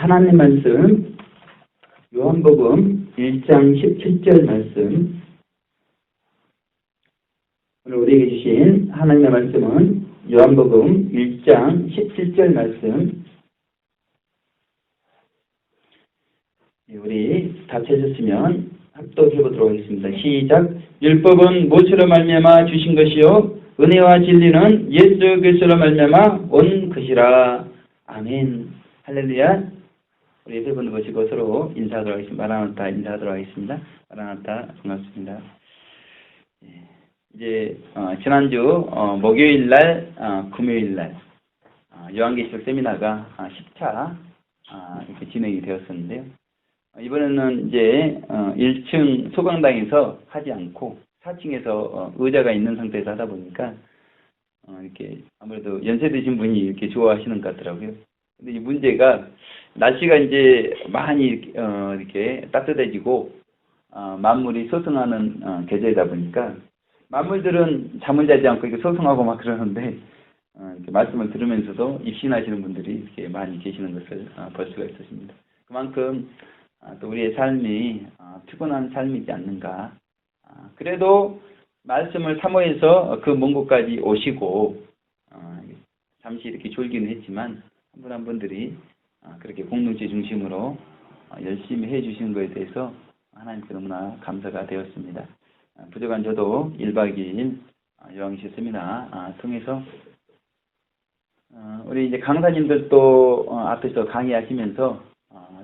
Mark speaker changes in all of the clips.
Speaker 1: 하나님 말씀 요한복음 1장 17절 말씀. 오늘 우리에게 주신 하나님의 말씀은 요한복음 1장 17절 말씀. 우리 다 찾으셨으면 합독해 보도록 하겠습니다. 시작. 율법은 모세로 말미암아 주신 것이요 은혜와 진리는 예수 그리스도로 말미암아 온 것이라. 아멘. 할렐루야. 우리 옆에 분을 보시고 서로 인사하도록 하겠습니다. 마라나타 인사하도록 하겠습니다. 마라나타 반갑습니다. 이제 지난주 목요일날 금요일날 요한계시록 세미나가 10차 이렇게 진행이 되었었는데요. 이번에는 이제 1층 소강당에서 하지 않고 4층에서 의자가 있는 상태에서 하다 보니까 이렇게 아무래도 연세 드신 분이 이렇게 좋아하시는 것 같더라고요. 근데 이 문제가 날씨가 이제 많이 이렇게 따뜻해지고 만물이 소승하는 계절이다 보니까 만물들은 잠을 자지 않고 이렇게 소승하고 막 그러는데 이렇게 말씀을 들으면서도 입신하시는 분들이 이렇게 많이 계시는 것을 볼 수가 있었습니다. 그만큼 또 우리의 삶이 피곤한 삶이지 않는가. 그래도 말씀을 사모해서 그 먼 곳까지 오시고 잠시 이렇게 졸기는 했지만 한 분 한 분들이 그렇게 공동체 중심으로 열심히 해주시는 것에 대해서 하나님께 너무나 감사가 되었습니다. 부족한 저도 1박 2일 요한계시록 세미나 통해서 우리 이제 강사님들도 앞에서 강의하시면서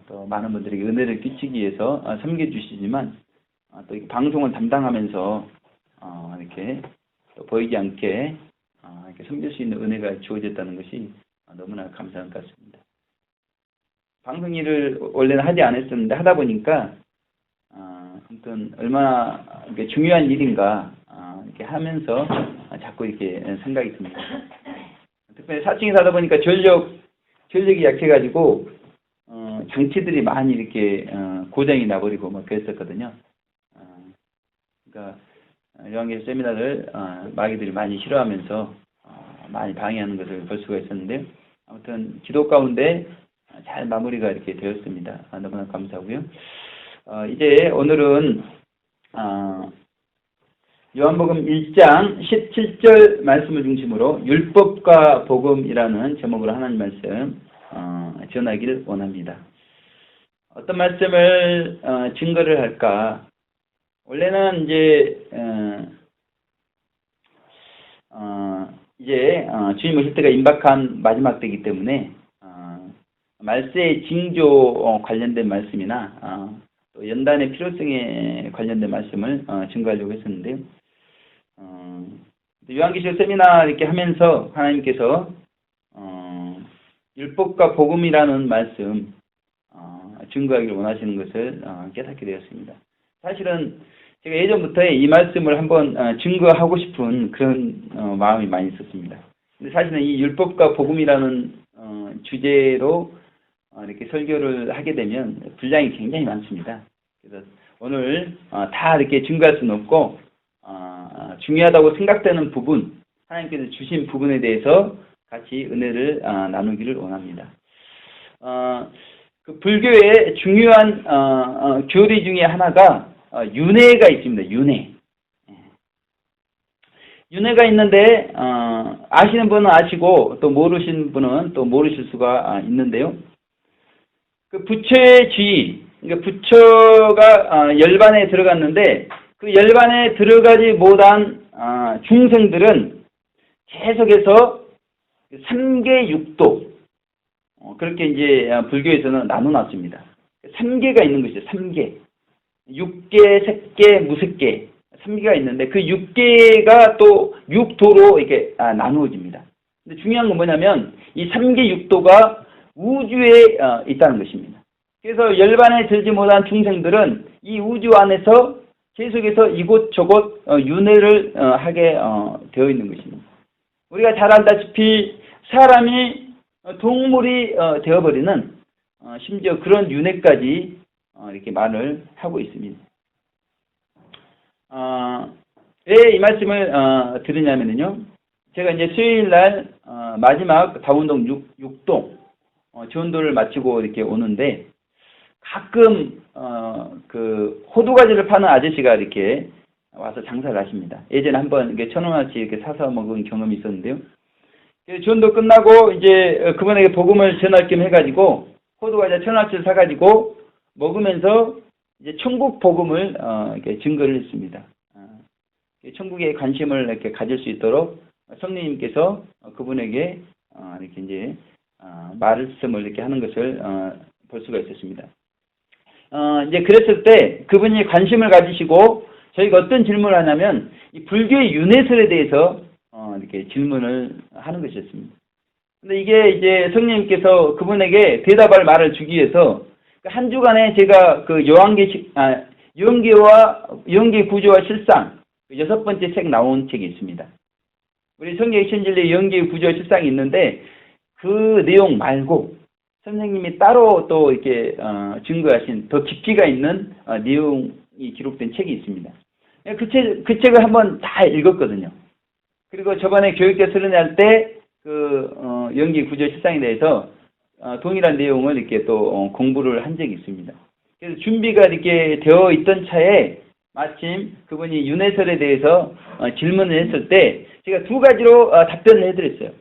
Speaker 1: 또 많은 분들에게 은혜를 끼치기 위해서 섬겨주시지만 또 이렇게 방송을 담당하면서 이렇게 또 보이지 않게 이렇게 섬길 수 있는 은혜가 주어졌다는 것이 너무나 감사한 것 같습니다. 방송 일을 원래는 하지 않았었는데 하다 보니까 아무튼 얼마나 중요한 일인가 이렇게 하면서 자꾸 이렇게 생각이 듭니다. 특별히 4층에서 하다 보니까 전력이 약해가지고 장치들이 많이 이렇게 고장이 나버리고 막 그랬었거든요. 그러니까 요한계시록 세미나를 마귀들이 많이 싫어하면서 많이 방해하는 것을 볼 수가 있었는데요. 아무튼 기도 가운데 잘 마무리가 이렇게 되었습니다. 너무나 감사하고요. 이제 오늘은 요한복음 1장 17절 말씀을 중심으로 율법과 복음이라는 제목으로 하나님 말씀 전하기를 원합니다. 어떤 말씀을 증거를 할까? 원래는 이제 주님 오실 때가 임박한 마지막 때이기 때문에 말세의 징조 관련된 말씀이나 또 연단의 필요성에 관련된 말씀을 증거하려고 했었는데요. 요한계시록 세미나 이렇게 하면서 하나님께서 율법과 복음이라는 말씀 증거하기를 원하시는 것을 깨닫게 되었습니다. 사실은 제가 예전부터 이 말씀을 한번 증거하고 싶은 그런 마음이 많이 있었습니다. 근데 사실은 이 율법과 복음이라는 주제로 이렇게 설교를 하게 되면 분량이 굉장히 많습니다. 그래서 오늘 다 이렇게 증거할 수는 없고 중요하다고 생각되는 부분, 하나님께서 주신 부분에 대해서 같이 은혜를 나누기를 원합니다. 그 불교의 중요한 교리 중에 하나가 윤회가 있습니다. 윤회가 있는데 아시는 분은 아시고 또 모르시는 분은 또 모르실 수가 있는데요. 그 부처의 지위, 그러니까 부처가 열반에 들어갔는데 그 열반에 들어가지 못한 중생들은 계속해서 3계 6도 그렇게 이제 불교에서는 나눠놨습니다. 3계가 있는 것이죠. 3계. 6계, 색계, 무색계 3계가 있는데 그 6계가 또 6도로 이렇게 나누어집니다. 근데 중요한 건 뭐냐면 이 3계 6도가 우주에 있다는 것입니다. 그래서 열반에 들지 못한 중생들은 이 우주 안에서 계속해서 이곳저곳 윤회를 하게 되어 있는 것입니다. 우리가 잘 알다시피 사람이 동물이 되어버리는 심지어 그런 윤회까지 이렇게 말을 하고 있습니다. 왜 이 말씀을 들으냐면요. 제가 이제 수요일 날 마지막 다운동 6동 전도를 마치고 이렇게 오는데 가끔 그 호두과자를 파는 아저씨가 이렇게 와서 장사를 하십니다. 예전에 한번 이렇게 1,000원어치 이렇게 사서 먹은 경험이 있었는데요. 전도 끝나고 이제 그분에게 복음을 전할 겸 해가지고 호두과자 1,000원어치를 사가지고 먹으면서 이제 천국 복음을 이렇게 증거를 했습니다. 천국에 관심을 이렇게 가질 수 있도록 성령님께서 그분에게 이렇게 이제 말씀을 이렇게 하는 것을 볼 수가 있었습니다. 이제 그랬을 때 그분이 관심을 가지시고 저희가 어떤 질문을 하냐면 이 불교의 윤회설에 대해서 이렇게 질문을 하는 것이었습니다. 근데 이게 이제 성령님께서 그분에게 대답할 말을 주기 위해서 한 주간에 제가 그 영계 구조와 실상 6번째 책 나온 책이 있습니다. 우리 성경의 신진리 영계 구조와 실상이 있는데 그 내용 말고 선생님이 따로 또 이렇게 증거하신 더 깊이가 있는 내용이 기록된 책이 있습니다. 그 책을 한번 다 읽었거든요. 그리고 저번에 교육대 수련회 때 그 영계 구조 실상에 대해서 동일한 내용을 이렇게 또 공부를 한 적이 있습니다. 그래서 준비가 이렇게 되어 있던 차에 마침 그분이 윤회설에 대해서 질문을 했을 때 제가 두 가지로 답변을 해드렸어요.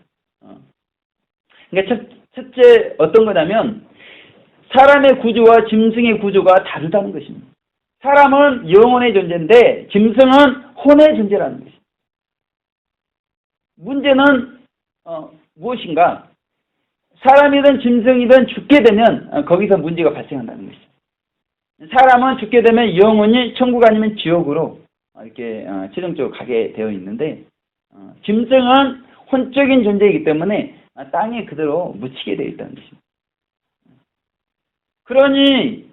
Speaker 1: 그러니까 첫째 어떤 거냐면 사람의 구조와 짐승의 구조가 다르다는 것입니다. 사람은 영혼의 존재인데 짐승은 혼의 존재라는 것입니다. 문제는 무엇인가? 사람이든 짐승이든 죽게 되면 거기서 문제가 발생한다는 것이죠. 사람은 죽게 되면 영혼이 천국 아니면 지옥으로 이렇게 최종적으로 가게 되어 있는데 짐승은 혼적인 존재이기 때문에 땅에 그대로 묻히게 되어 있다는 것입니다. 그러니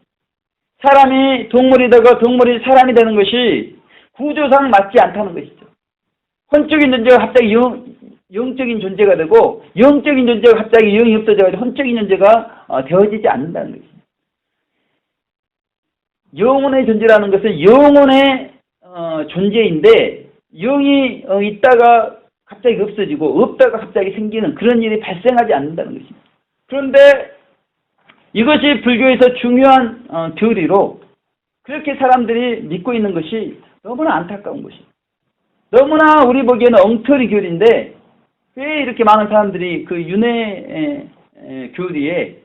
Speaker 1: 사람이 동물이 되고 동물이 사람이 되는 것이 구조상 맞지 않다는 것이죠. 혼적인 존재가 갑자기 영적인 존재가 되고 영적인 존재가 갑자기 영이 없어져가지고 혼적인 존재가 되어지지 않는다는 것입니다. 영혼의 존재라는 것은 영혼의 존재인데 영이 있다가 갑자기 없어지고 없다가 갑자기 생기는 그런 일이 발생하지 않는다는 것입니다. 그런데 이것이 불교에서 중요한 교리로 그렇게 사람들이 믿고 있는 것이 너무나 안타까운 것입니다. 너무나 우리 보기에는 엉터리 교리인데 왜 이렇게 많은 사람들이 그 윤회 교리에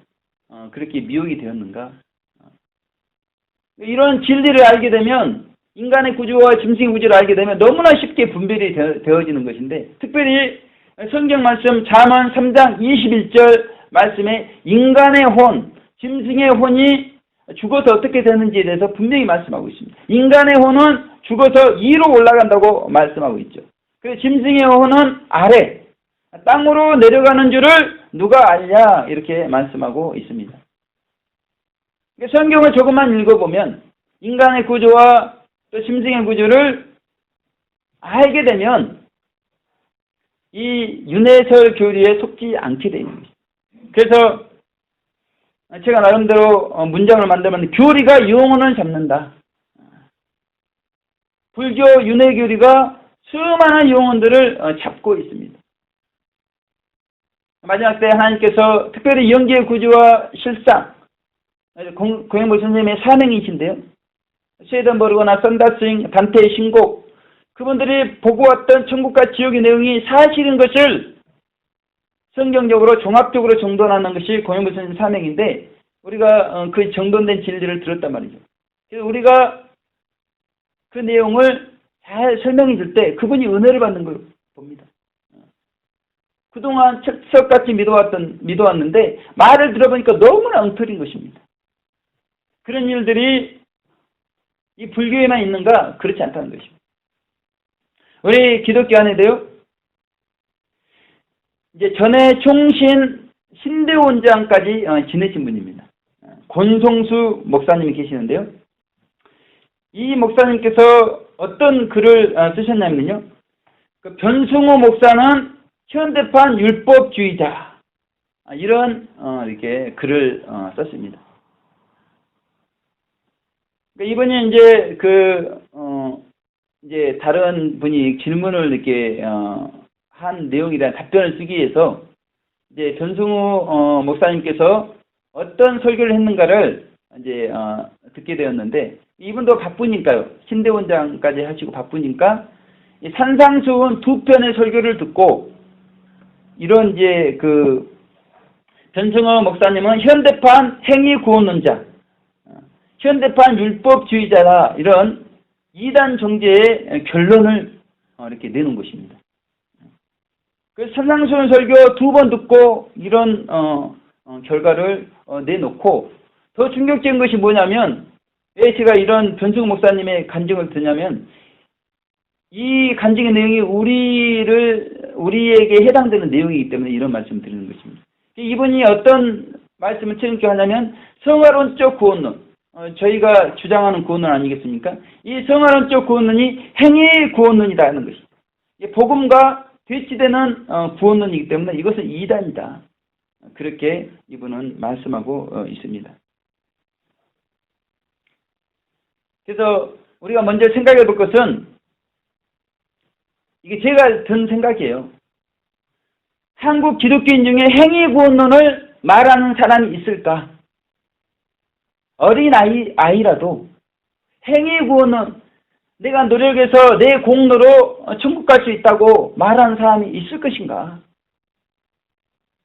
Speaker 1: 그렇게 미혹이 되었는가? 이런 진리를 알게 되면 인간의 구조와 짐승의 구조를 알게 되면 너무나 쉽게 분별이 되어지는 것인데 특별히 성경 말씀 잠언 3장 21절 말씀에 인간의 혼, 짐승의 혼이 죽어서 어떻게 되는지에 대해서 분명히 말씀하고 있습니다. 인간의 혼은 죽어서 위로 올라간다고 말씀하고 있죠. 그리고 짐승의 혼은 아래, 땅으로 내려가는 줄을 누가 알냐 이렇게 말씀하고 있습니다. 성경을 조금만 읽어보면 인간의 구조와 또 짐승의 구조를 알게 되면 이 윤회설 교리에 속지 않게 되는 것입니다. 그래서 제가 나름대로 문장을 만들면 교리가 영혼을 잡는다. 불교 윤회 교리가 수많은 영혼들을 잡고 있습니다. 마지막 때 하나님께서 특별히 영계의 구조와 실상, 고행보 선생님의 사명이신데요. 쉐덴버그나 썬다스잉, 단테의 신곡, 그분들이 보고 왔던 천국과 지옥의 내용이 사실인 것을 성경적으로 종합적으로 정돈하는 것이 고행보 선생님 사명인데 우리가 그 정돈된 진리를 들었단 말이죠. 그래서 우리가 그 내용을 잘 설명해 줄 때 그분이 은혜를 받는 걸 봅니다. 그동안 철석같이 믿어왔는데 말을 들어보니까 너무나 엉터리인 것입니다. 그런 일들이 이 불교에만 있는가? 그렇지 않다는 것입니다. 우리 기독교 안에도요. 이제 전에 총신 신대원장까지 지내신 분입니다. 권송수 목사님이 계시는데요. 이 목사님께서 어떤 글을 쓰셨냐면요. 그 변승호 목사는 현대판 율법주의자 이런 이렇게 글을 썼습니다. 이분이 이제 이제 다른 분이 질문을 이렇게 한 내용이란 답변을 쓰기 위해서 이제 변승우 목사님께서 어떤 설교를 했는가를 이제 듣게 되었는데, 이분도 바쁘니까요. 신대원장까지 하시고 바쁘니까 이 산상수훈 두 편의 설교를 듣고, 이런 이제 변승우 목사님은 현대판 행위구원론자, 현대판 율법주의자라, 이런 이단 정제의 결론을 이렇게 내놓은 것입니다. 그 산상수훈 설교 두 번 듣고 이런 결과를 내놓고, 더 충격적인 것이 뭐냐면, 왜 제가 이런 변승우 목사님의 간증을 듣냐면, 이 간증의 내용이 우리에게 해당되는 내용이기 때문에 이런 말씀을 드리는 것입니다. 이분이 어떤 말씀을 책임져 하냐면, 성화론적 구원론, 저희가 주장하는 구원론 아니겠습니까? 이 성화론적 구원론이 행위의 구원론이다 하는 것입니다. 복음과 대치되는 구원론이기 때문에 이것은 이단이다. 그렇게 이분은 말씀하고 있습니다. 그래서 우리가 먼저 생각해 볼 것은, 이게 제가 든 생각이에요. 한국 기독교인 중에 행위구원론을 말하는 사람이 있을까? 어린 아이라도 행위구원론, 내가 노력해서 내 공로로 천국 갈 수 있다고 말하는 사람이 있을 것인가?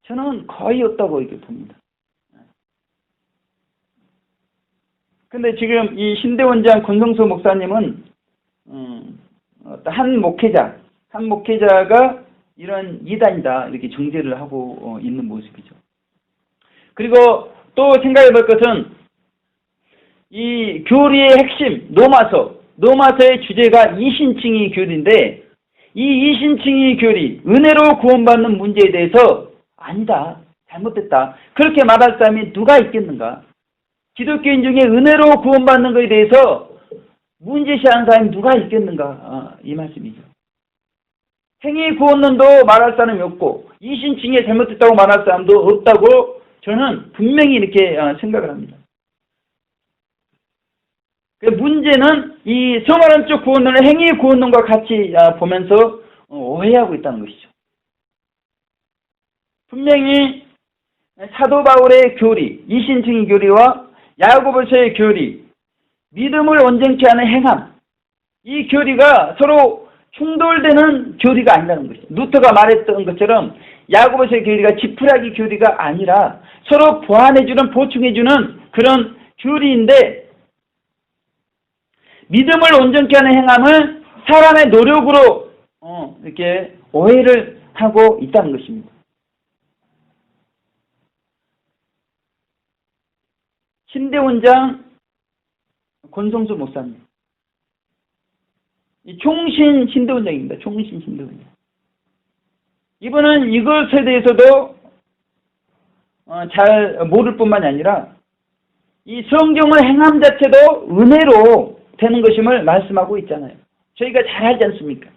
Speaker 1: 저는 거의 없다고 이렇게 봅니다. 근데 지금 이 신대원장 권성수 목사님은 한 목회자가 이런 이단이다 이렇게 정죄를 하고 있는 모습이죠. 그리고 또 생각해 볼 것은, 이 교리의 핵심 노마서의 주제가 이신칭의 교리인데, 이 이신칭의 교리, 은혜로 구원받는 문제에 대해서 아니다, 잘못됐다, 그렇게 말할 사람이 누가 있겠는가? 기독교인 중에 은혜로 구원받는 것에 대해서 문제시하는 사람이 누가 있겠는가? 이 말씀이죠. 행위 구원론도 말할 사람이 없고, 이신칭에 잘못됐다고 말할 사람도 없다고 저는 분명히 이렇게 생각을 합니다. 문제는 이 성화론적 구원론을 행위 구원론과 같이 보면서 오해하고 있다는 것이죠. 분명히 사도 바울의 교리, 이신칭의 교리와 야고보서의 교리, 믿음을 온전케 하는 행함, 이 교리가 서로 충돌되는 교리가 아니라는 것이죠. 루터가 말했던 것처럼 야고보서의 교리가 지푸라기 교리가 아니라 서로 보완해주는, 보충해주는 그런 교리인데, 믿음을 온전케 하는 행함을 사람의 노력으로 이렇게 오해를 하고 있다는 것입니다. 신대원장 권성수 목사님, 총신 신대원장입니다. 총신 신대원장. 이분은 이것에 대해서도 잘 모를 뿐만이 아니라 이 성경의 행함 자체도 은혜로 되는 것임을 말씀하고 있잖아요. 저희가 잘 알지 않습니까?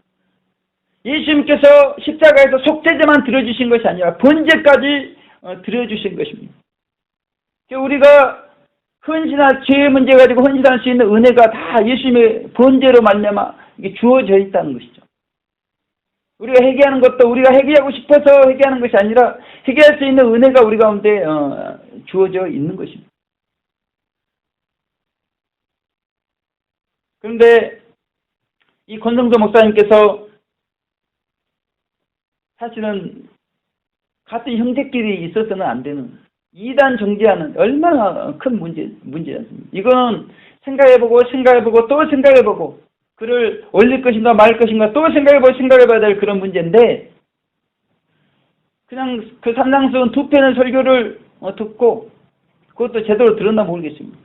Speaker 1: 예수님께서 십자가에서 속죄제만 들어주신 것이 아니라 번제까지 들어주신 것입니다. 우리가 죄의 문제 가지고 헌신할 수 있는 은혜가 다 예수님의 번제로 말미암아 이게 주어져 있다는 것이죠. 우리가 회개하는 것도 우리가 회개하고 싶어서 회개하는 것이 아니라 회개할 수 있는 은혜가 우리 가운데 주어져 있는 것입니다. 그런데 이 권성수 목사님께서 사실은 같은 형제끼리 있어서는 안 되는 이단 정죄하는 얼마나 큰 문제지 않습니까? 이거는 생각해보고 또 생각해보고 글을 올릴 것인가 말 것인가 또 생각해봐야 될 그런 문제인데, 그냥 그 산상수훈 두 편의 설교를 듣고 그것도 제대로 들었나 모르겠습니다.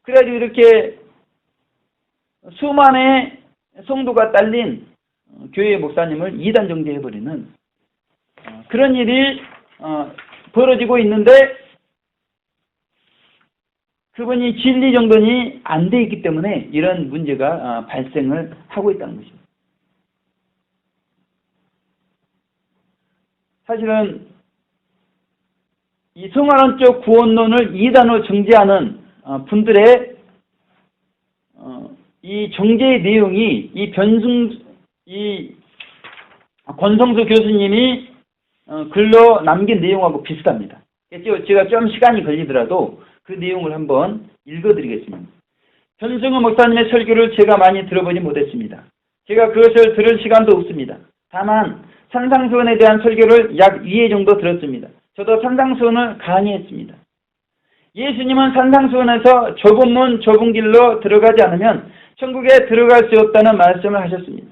Speaker 1: 그래가지고 이렇게 수만의 성도가 딸린 교회 목사님을 이단 정죄해버리는 그런 일이 벌어지고 있는데, 그분이 진리 정돈이 안 돼 있기 때문에 이런 문제가 발생을 하고 있다는 것입니다. 사실은 이 성화론적 구원론을 이단으로 정죄하는 분들의 이 정죄의 내용이 이 권성수 교수님이 글로 남긴 내용하고 비슷합니다. 제가 좀 시간이 걸리더라도 그 내용을 한번 읽어드리겠습니다. 전승우 목사님의 설교를 제가 많이 들어보지 못했습니다. 제가 그것을 들을 시간도 없습니다. 다만 산상수훈에 대한 설교를 약 2회 정도 들었습니다. 저도 산상수훈을 강의했습니다. 예수님은 산상수훈에서 좁은 문 좁은 길로 들어가지 않으면 천국에 들어갈 수 없다는 말씀을 하셨습니다.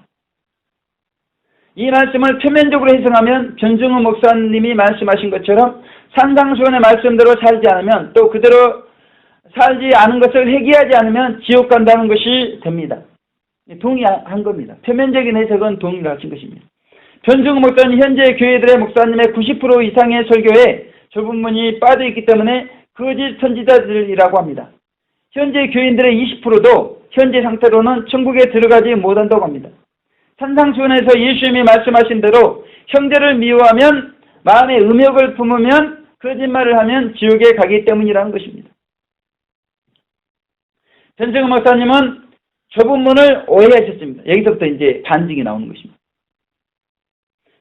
Speaker 1: 이 말씀을 표면적으로 해석하면 전승우 목사님이 말씀하신 것처럼 산상수훈의 말씀대로 살지 않으면, 또 그대로 살지 않은 것을 회개하지 않으면 지옥 간다는 것이 됩니다. 동의한 겁니다. 표면적인 해석은 동의를 하신 것입니다. 전승우 목사님 현재 교회들의 목사님의 90% 이상의 설교에 좁은 문이 빠져있기 때문에 거짓 선지자들이라고 합니다. 현재 교인들의 20%도 현재 상태로는 천국에 들어가지 못한다고 합니다. 산상수훈에서 예수님이 말씀하신 대로 형제를 미워하면, 마음에 음욕을 품으면, 거짓말을 하면 지옥에 가기 때문이라는 것입니다. 전승우 목사님은 좁은 문을 오해하셨습니다. 여기서부터 이제 반증이 나오는 것입니다.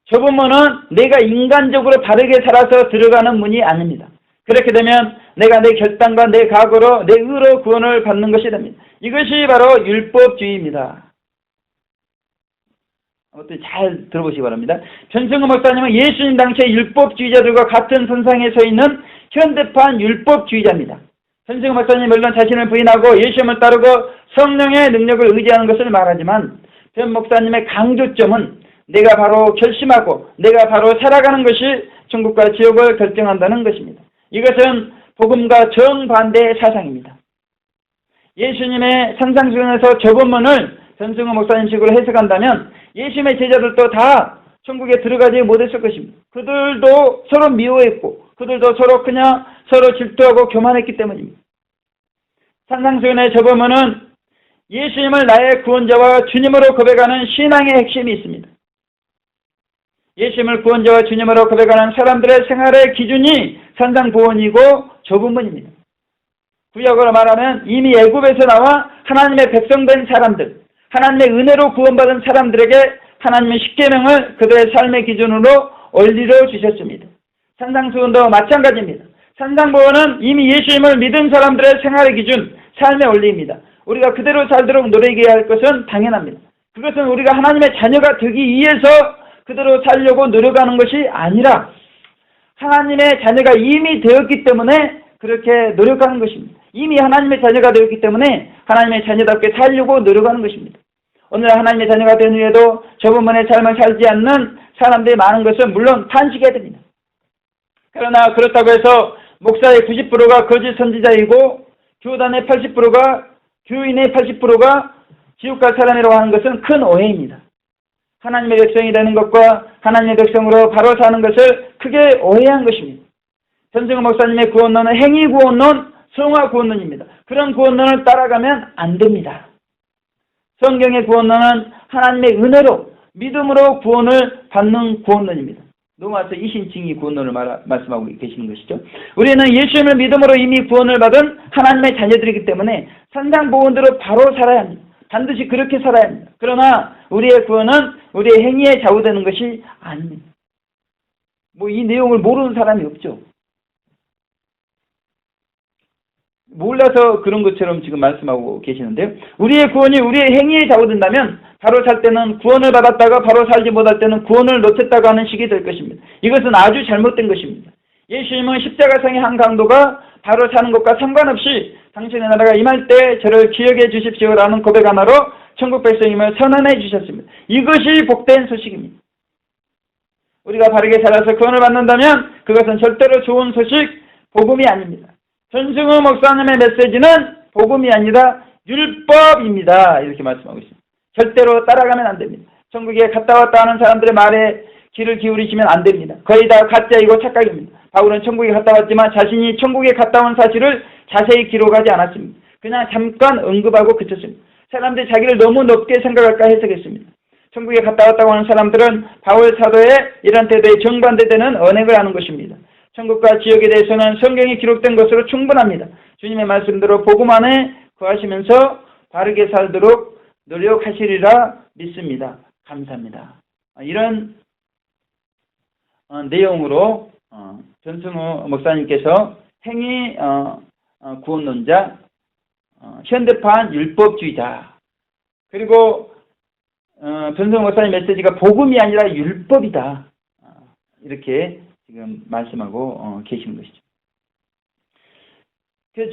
Speaker 1: 좁은 문은 내가 인간적으로 바르게 살아서 들어가는 문이 아닙니다. 그렇게 되면 내가 내 결단과 내 각오로 내 의로 구원을 받는 것이 됩니다. 이것이 바로 율법주의입니다. 잘 들어보시기 바랍니다. 전승우 목사님은 예수님 당시의 율법주의자들과 같은 선상에 서 있는 현대판 율법주의자입니다. 전승우 목사님 물론 자신을 부인하고 예수님을 따르고 성령의 능력을 의지하는 것을 말하지만, 전 목사님의 강조점은 내가 바로 결심하고 내가 바로 살아가는 것이 천국과 지옥을 결정한다는 것입니다. 이것은 복음과 정반대의 사상입니다. 예수님의 산상수훈에서 좁은 문을 전승우 목사님식으로 해석한다면 예수님의 제자들도 다 천국에 들어가지 못했을 것입니다. 그들도 서로 미워했고 그들도 서로 질투하고 교만했기 때문입니다. 산상수훈의 좁은 문은 예수님을 나의 구원자와 주님으로 고백하는 신앙의 핵심이 있습니다. 예수님을 구원자와 주님으로 고백하는 사람들의 생활의 기준이 산상보원이고 좁은 문입니다. 구약으로 말하면 이미 애굽에서 나와 하나님의 백성된 사람들, 하나님의 은혜로 구원받은 사람들에게 하나님의 십계명을 그들의 삶의 기준으로 올리려 주셨습니다. 산상수훈도 마찬가지입니다. 산상보원은 이미 예수님을 믿은 사람들의 생활의 기준, 삶의 원리입니다. 우리가 그대로 살도록 노력해야 할 것은 당연합니다. 그것은 우리가 하나님의 자녀가 되기 위해서 그대로 살려고 노력하는 것이 아니라 하나님의 자녀가 이미 되었기 때문에 그렇게 노력하는 것입니다. 이미 하나님의 자녀가 되었기 때문에 하나님의 자녀답게 살려고 노력하는 것입니다. 오늘 하나님의 자녀가 된 후에도 좁은 문의 삶을 살지 않는 사람들이 많은 것은 물론 탄식해야 됩니다. 그러나 그렇다고 해서 목사의 90%가 거짓 선지자이고 교단의 80%가 교인의 80%가 지옥갈 사람이라고 하는 것은 큰 오해입니다. 하나님의 백성이 되는 것과 하나님의 백성으로 바로 사는 것을 크게 오해한 것입니다. 전승우 목사님의 구원론은 행위 구원론, 성화 구원론입니다. 그런 구원론을 따라가면 안 됩니다. 성경의 구원론은 하나님의 은혜로 믿음으로 구원을 받는 구원론입니다. 로마서 이신칭의 구원론을 말씀하고 계시는 것이죠. 우리는 예수님을 믿음으로 이미 구원을 받은 하나님의 자녀들이기 때문에 산상보원대로 바로 살아야 합니다. 반드시 그렇게 살아야 합니다. 그러나 우리의 구원은 우리의 행위에 좌우되는 것이 아닙니다. 이 내용을 모르는 사람이 없죠. 몰라서 그런 것처럼 지금 말씀하고 계시는데요. 우리의 구원이 우리의 행위에 좌우된다면 바로 살 때는 구원을 받았다가 바로 살지 못할 때는 구원을 놓쳤다고 하는 식이 될 것입니다. 이것은 아주 잘못된 것입니다. 예수님은 십자가상의 한 강도가 바로 사는 것과 상관없이 당신의 나라가 임할 때 저를 기억해 주십시오라는 고백 하나로 천국 백성임을 선언해 주셨습니다. 이것이 복된 소식입니다. 우리가 바르게 살아서 구원을 받는다면 그것은 절대로 좋은 소식, 복음이 아닙니다. 전승우 목사님의 메시지는 복음이 아니라 율법입니다. 이렇게 말씀하고 있습니다. 절대로 따라가면 안 됩니다. 천국에 갔다 왔다 하는 사람들의 말에 귀를 기울이시면 안 됩니다. 거의 다 가짜이고 착각입니다. 바울은 천국에 갔다 왔지만 자신이 천국에 갔다 온 사실을 자세히 기록하지 않았습니다. 그냥 잠깐 언급하고 그쳤습니다. 사람들이 자기를 너무 높게 생각할까 해석했습니다. 천국에 갔다 왔다고 하는 사람들은 바울 사도의 이런 태도에 정반대되는 언행을 하는 것입니다. 천국과 지옥에 대해서는 성경이 기록된 것으로 충분합니다. 주님의 말씀대로 복음 안에 거하시면서 바르게 살도록 노력하시리라 믿습니다. 감사합니다. 이런 내용으로 전승우 목사님께서 행위 구원론자, 현대판 율법주의자, 그리고 전승우 목사님 메시지가 복음이 아니라 율법이다, 이렇게 지금 말씀하고 계시는 것이죠.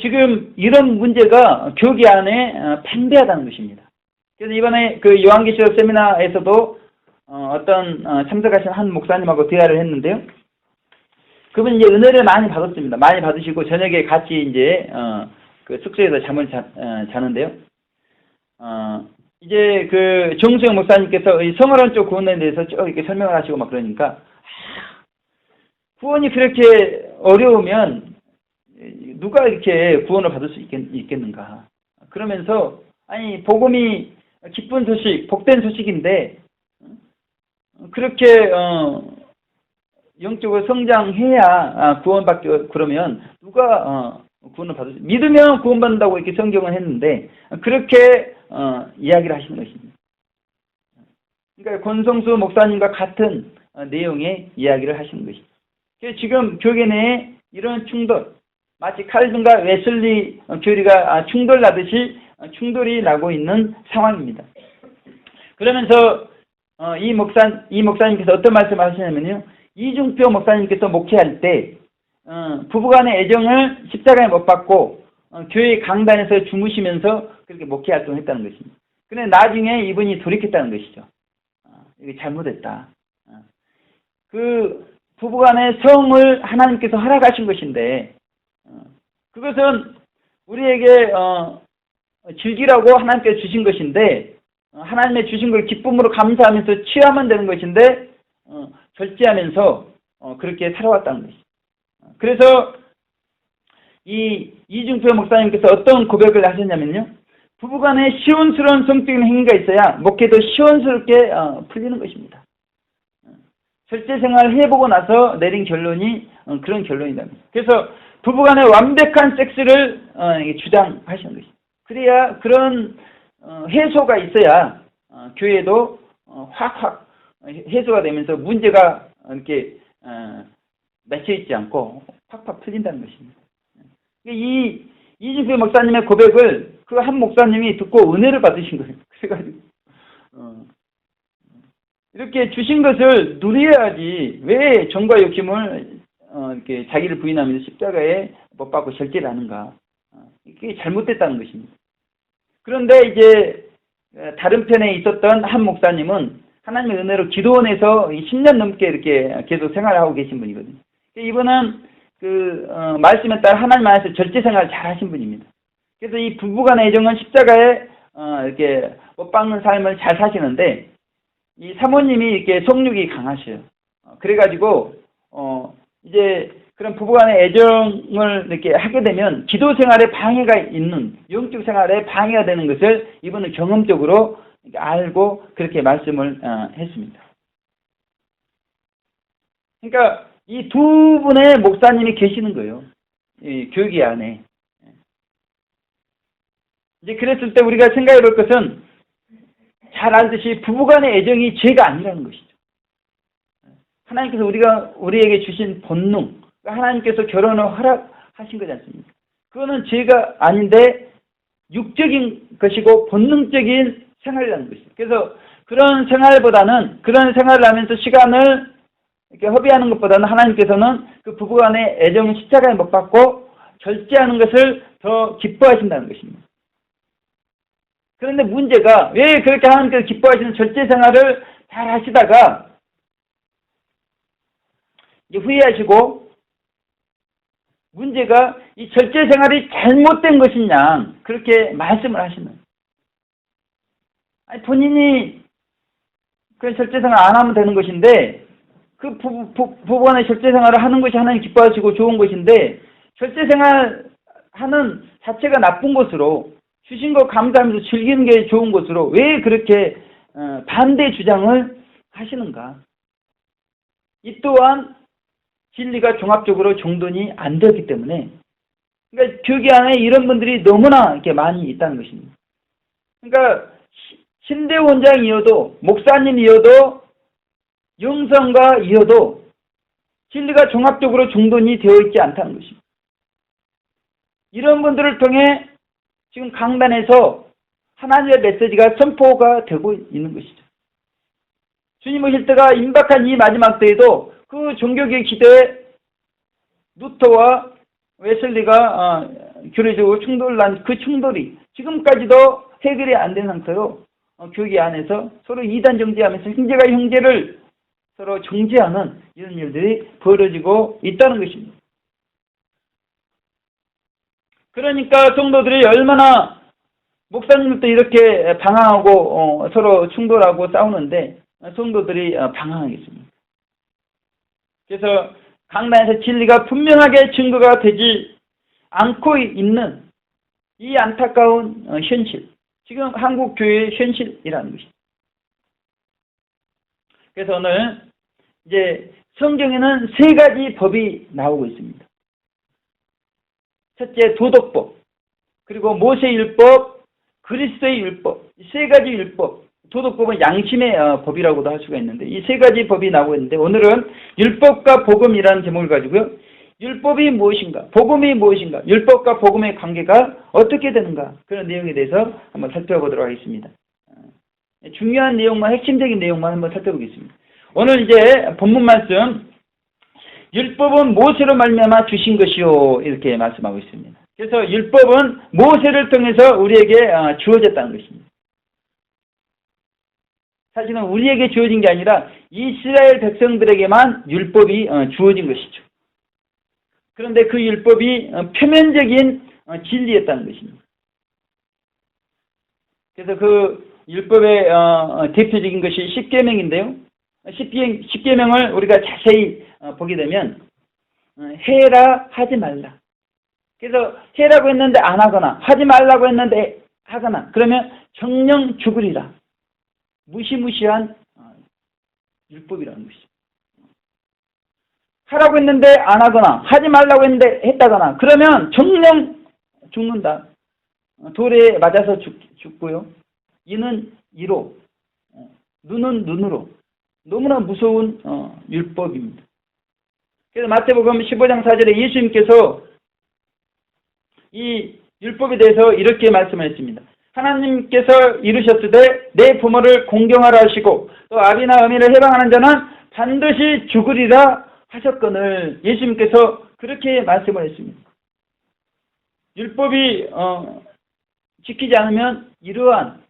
Speaker 1: 지금 이런 문제가 교계 안에 팽배하다는 것입니다. 그래서 이번에 그 요한계시록 세미나에서도 어떤 참석하신 한 목사님하고 대화를 했는데요. 그분이 이제 은혜를 많이 받았습니다. 많이 받으시고 저녁에 같이 이제 그 숙소에서 잠을 자는데요. 이제 그 정수영 목사님께서 이 성화론 쪽 구원에 대해서 쭉 이렇게 설명을 하시고 막 그러니까 구원이 그렇게 어려우면 누가 이렇게 구원을 받을 수 있겠는가. 그러면서 아니 복음이 기쁜 소식, 복된 소식인데 그렇게 영적으로 성장해야 구원받기, 그러면 누가 구원을 받을 수, 믿으면 구원받는다고 이렇게 성경은 했는데 그렇게 이야기를 하시는 것입니다. 그러니까 권성수 목사님과 같은 내용의 이야기를 하시는 것입니다. 그래서 지금 교계 내에 이런 충돌, 마치 칼빈과 웨슬리 교리가 충돌나듯이 충돌이 나고 있는 상황입니다. 그러면서 이 목사님께서 어떤 말씀을 하시냐면요. 이중표 목사님께서 목회할 때 부부간의 애정을 십자가에 못 박고 교회 강단에서 주무시면서 그렇게 목회 활동을 했다는 것입니다. 그런데 나중에 이분이 돌이켰다는 것이죠. 이게 잘못했다. 그 부부간의 성을 하나님께서 허락하신 것인데 그것은 우리에게 즐기라고 하나님께서 주신 것인데 하나님의 주신 걸 기쁨으로 감사하면서 취하면 되는 것인데 절제하면서 그렇게 살아왔다는 것이죠. 그래서 이 이중표 목사님께서 어떤 고백을 하셨냐면요. 부부간에 시원스러운 성적인 행위가 있어야 목회도 시원스럽게 풀리는 것입니다. 절제 생활을 해보고 나서 내린 결론이 그런 결론이다. 그래서 부부간에 완벽한 섹스를 주장하시는 것입니다. 그래야 그런 해소가 있어야 교회도 확 해소가 되면서 문제가 이렇게 맺혀 있지 않고 팍팍 풀린다는 것입니다. 이 이준표 목사님의 고백을 그 한 목사님이 듣고 은혜를 받으신 거예요. 그래가지고 이렇게 주신 것을 누려야지 왜 정과 욕심을 이렇게 자기를 부인하면서 십자가에 못 박고 절제를 하는가? 이게 잘못됐다는 것입니다. 그런데 이제 다른 편에 있었던 한 목사님은 하나님의 은혜로 기도원에서 10년 넘게 이렇게 계속 생활하고 계신 분이거든요. 이분은 그 말씀에 따라 하나님 안에서 절제 생활을 잘 하신 분입니다. 그래서 이 부부간의 애정은 십자가에 이렇게 못 박는 삶을 잘 사시는데 이 사모님이 이렇게 성욕이 강하셔요. 그래가지고 이제 그런 부부간의 애정을 이렇게 하게 되면 기도 생활에 방해가 있는, 영적 생활에 방해가 되는 것을 이분은 경험적으로 알고 그렇게 말씀을 했습니다. 그러니까 이 두 분의 목사님이 계시는 거예요. 이 교계 안에. 이제 그랬을 때 우리가 생각해 볼 것은 잘 알듯이 부부간의 애정이 죄가 아니라는 것이죠. 하나님께서 우리에게 주신 본능, 하나님께서 결혼을 허락하신 거지 않습니까? 그거는 죄가 아닌데 육적인 것이고 본능적인 생활이라는 것이죠. 그래서 그런 생활보다는, 그런 생활을 하면서 시간을 이렇게 허비하는 것보다는 하나님께서는 그 부부간의 애정을 십자가에 못 박고 절제하는 것을 더 기뻐하신다는 것입니다. 그런데 문제가 왜 그렇게 하나님께서 기뻐하시는 절제 생활을 잘 하시다가 이제 후회하시고, 문제가 이 절제 생활이 잘못된 것이냐 그렇게 말씀을 하시는. 아니 본인이 그 절제 생활 안 하면 되는 것인데 그 부부간의 절제 생활을 하는 것이 하나님 기뻐하시고 좋은 것인데 절제 생활 하는 자체가 나쁜 것으로, 주신 거 감사하면서 즐기는 게 좋은 것으로 왜 그렇게 반대 주장을 하시는가? 이 또한 진리가 종합적으로 정돈이 안 되었기 때문에, 그러니까 교계 안에 이런 분들이 너무나 이렇게 많이 있다는 것입니다. 그러니까 신대 원장이어도 목사님이어도 영성가이어도 진리가 종합적으로 정돈이 되어 있지 않다는 것입니다. 이런 분들을 통해 지금 강단에서 하나님의 메시지가 선포가 되고 있는 것이죠. 주님 오실 때가 임박한 이 마지막 때에도 그 종교개혁 시대에 루터와 웨슬리가 교류적으로 충돌난 그 충돌이 지금까지도 해결이 안 된 상태로 교회 안에서 서로 이단 정죄하면서 형제가 형제를 서로 정죄하는 이런 일들이 벌어지고 있다는 것입니다. 그러니까 성도들이 얼마나 목사님들도 이렇게 방황하고 서로 충돌하고 싸우는데 성도들이 방황하겠습니다. 그래서 강단에서 진리가 분명하게 증거가 되지 않고 있는 이 안타까운 현실, 지금 한국 교회의 현실이라는 것입니다. 그래서 오늘 이제 성경에는 세 가지 법이 나오고 있습니다. 첫째, 도덕법, 그리고 모세율법, 그리스도의 율법, 이 세 가지 율법, 도덕법은 양심의 법이라고도 할 수가 있는데 이 세 가지 법이 나오고 있는데 오늘은 율법과 복음이라는 제목을 가지고요. 율법이 무엇인가, 복음이 무엇인가, 율법과 복음의 관계가 어떻게 되는가, 그런 내용에 대해서 한번 살펴보도록 하겠습니다. 중요한 내용만, 핵심적인 내용만 한번 살펴보겠습니다. 오늘 이제 본문 말씀, 율법은 모세로 말미암아 주신 것이요, 이렇게 말씀하고 있습니다. 그래서 율법은 모세를 통해서 우리에게 주어졌다는 것입니다. 사실은 우리에게 주어진 게 아니라 이스라엘 백성들에게만 율법이 주어진 것이죠. 그런데 그 율법이 표면적인 진리였다는 것입니다. 그래서 그 율법의 대표적인 것이 십계명인데요. 십계명을 우리가 자세히 보게 되면 해라 하지 말라. 그래서 해라고 했는데 안 하거나 하지 말라고 했는데 하거나 그러면 정령 죽으리라. 무시무시한 율법이라는 것이죠. 하라고 했는데 안 하거나 하지 말라고 했는데 했다거나 그러면 정령 죽는다. 돌에 맞아서 죽고요. 이는 이로, 눈은 눈으로. 너무나 무서운 율법입니다. 그래서 마태복음 15장 4절에 예수님께서 이 율법에 대해서 이렇게 말씀하셨습니다. 하나님께서 이루셨으되 내 부모를 공경하라 하시고 또 아비나 어미를 해방하는 자는 반드시 죽으리라 하셨거늘 예수님께서 그렇게 말씀을 했습니다. 율법이 지키지 않으면 이러한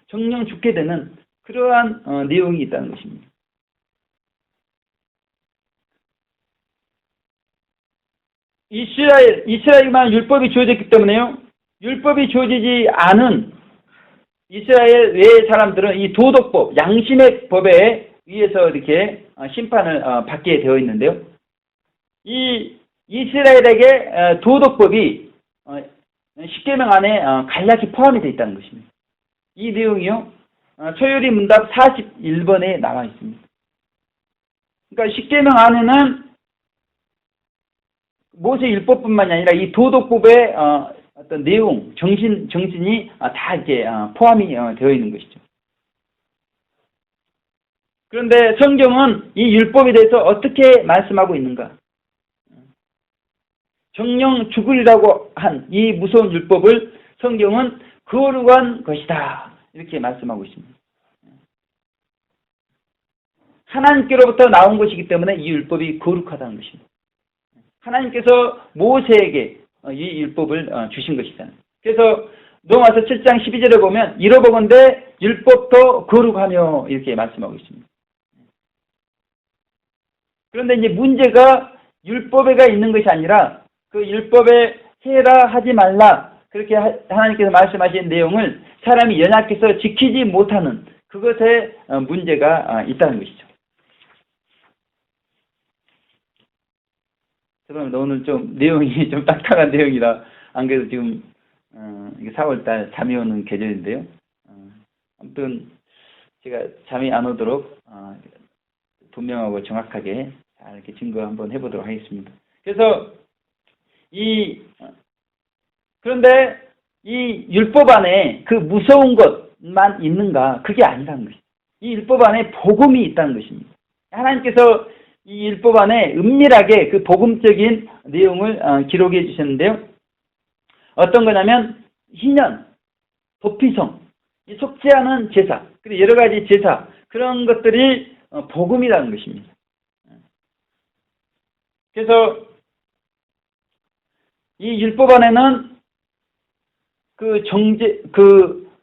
Speaker 1: 정령 죽게 되는 그러한 내용이 있다는 것입니다. 이스라엘만 율법이 주어졌기 때문에요. 율법이 주어지지 않은 이스라엘 외의 사람들은 이 도덕법, 양심의 법에 의해서 이렇게 심판을 받게 되어 있는데요. 이 이스라엘에게 도덕법이 십계명 안에 간략히 포함이 되어 있다는 것입니다. 이 내용이요. 소요리 문답 41번에 나와 있습니다. 그러니까 십계명 안에는 모세 율법뿐만이 아니라 이 도덕법의 어떤 내용, 정신이 다 이렇게 포함이 되어 있는 것이죠. 그런데 성경은 이 율법에 대해서 어떻게 말씀하고 있는가? 정령 죽으리라고 한 이 무서운 율법을 성경은 거룩한 것이다. 이렇게 말씀하고 있습니다. 하나님께로부터 나온 것이기 때문에 이 율법이 거룩하다는 것입니다. 하나님께서 모세에게 이 율법을 주신 것이잖아요. 그래서 로마서 7장 12절에 보면 이러보건대 율법도 거룩하며 이렇게 말씀하고 있습니다. 그런데 이제 문제가 율법에가 있는 것이 아니라 그 율법에 해라 하지 말라 그렇게 하나님께서 말씀하신 내용을 사람이 연약해서 지키지 못하는 그것에 문제가 있다는 것이죠. 그러면 오늘 좀 내용이 좀 딱딱한 내용이라 안 그래도 지금 4월달 잠이 오는 계절인데요. 아무튼 제가 잠이 안 오도록 분명하고 정확하게 이렇게 증거 한번 해보도록 하겠습니다. 그래서 그런데 이 율법 안에 그 무서운 것만 있는가? 그게 아니라는 것이죠. 이 율법 안에 복음이 있다는 것입니다. 하나님께서 이 율법 안에 은밀하게 그 복음적인 내용을 기록해 주셨는데요. 어떤 거냐면 희년, 도피성, 이 속지 않은 제사, 그리고 여러 가지 제사, 그런 것들이 복음이라는 것입니다. 그래서 이 율법 안에는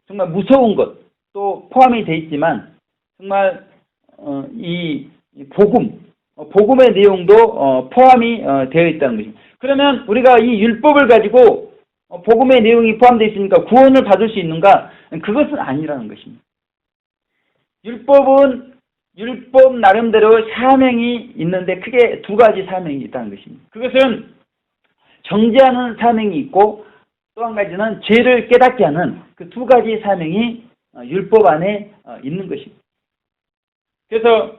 Speaker 1: 정말 무서운 것도 포함이 되어 있지만 정말 이 복음의 내용도 포함이 되어 있다는 것입니다. 그러면 우리가 이 율법을 가지고 복음의 내용이 포함되어 있으니까 구원을 받을 수 있는가? 그것은 아니라는 것입니다. 율법 나름대로 사명이 있는데 크게 두 가지 사명이 있다는 것입니다. 그것은 정죄하는 사명이 있고 또 한 가지는 죄를 깨닫게 하는 그 두 가지 사명이 율법 안에 있는 것입니다. 그래서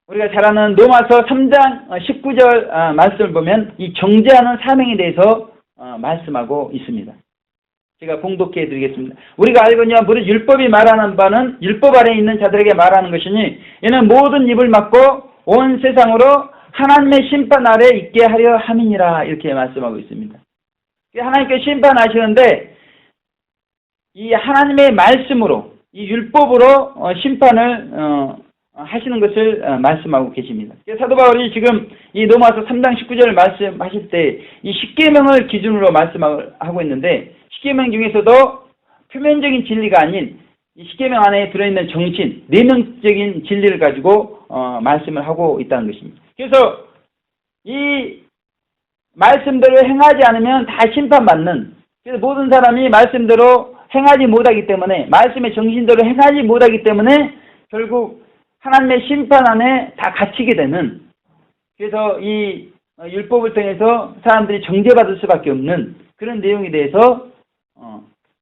Speaker 1: 우리가 잘 아는 로마서 3장 19절 말씀을 보면 이 정죄하는 사명에 대해서 말씀하고 있습니다. 제가 봉독해 드리겠습니다. 우리가 알거니와 무릇 율법이 말하는 바는 율법 아래에 있는 자들에게 말하는 것이니 이는 모든 입을 막고 온 세상으로 하나님의 심판 아래 있게 하려 함이니라 이렇게 말씀하고 있습니다. 하나님께 심판하시는데 이 하나님의 말씀으로 이 율법으로 심판을 하시는 것을 말씀하고 계십니다. 사도 바울이 지금 이 로마서 3장 19절을 말씀하실 때 이 십계명을 기준으로 말씀하고 있는데 십계명 중에서도 표면적인 진리가 아닌 이 십계명 안에 들어있는 정신, 내면적인 진리를 가지고 말씀을 하고 있다는 것입니다. 그래서 이 말씀대로 행하지 않으면 다 심판받는, 그래서 모든 사람이 말씀대로 행하지 못하기 때문에, 말씀의 정신대로 행하지 못하기 때문에 결국 하나님의 심판 안에 다 갇히게 되는, 그래서 이 율법을 통해서 사람들이 정죄받을 수밖에 없는 그런 내용에 대해서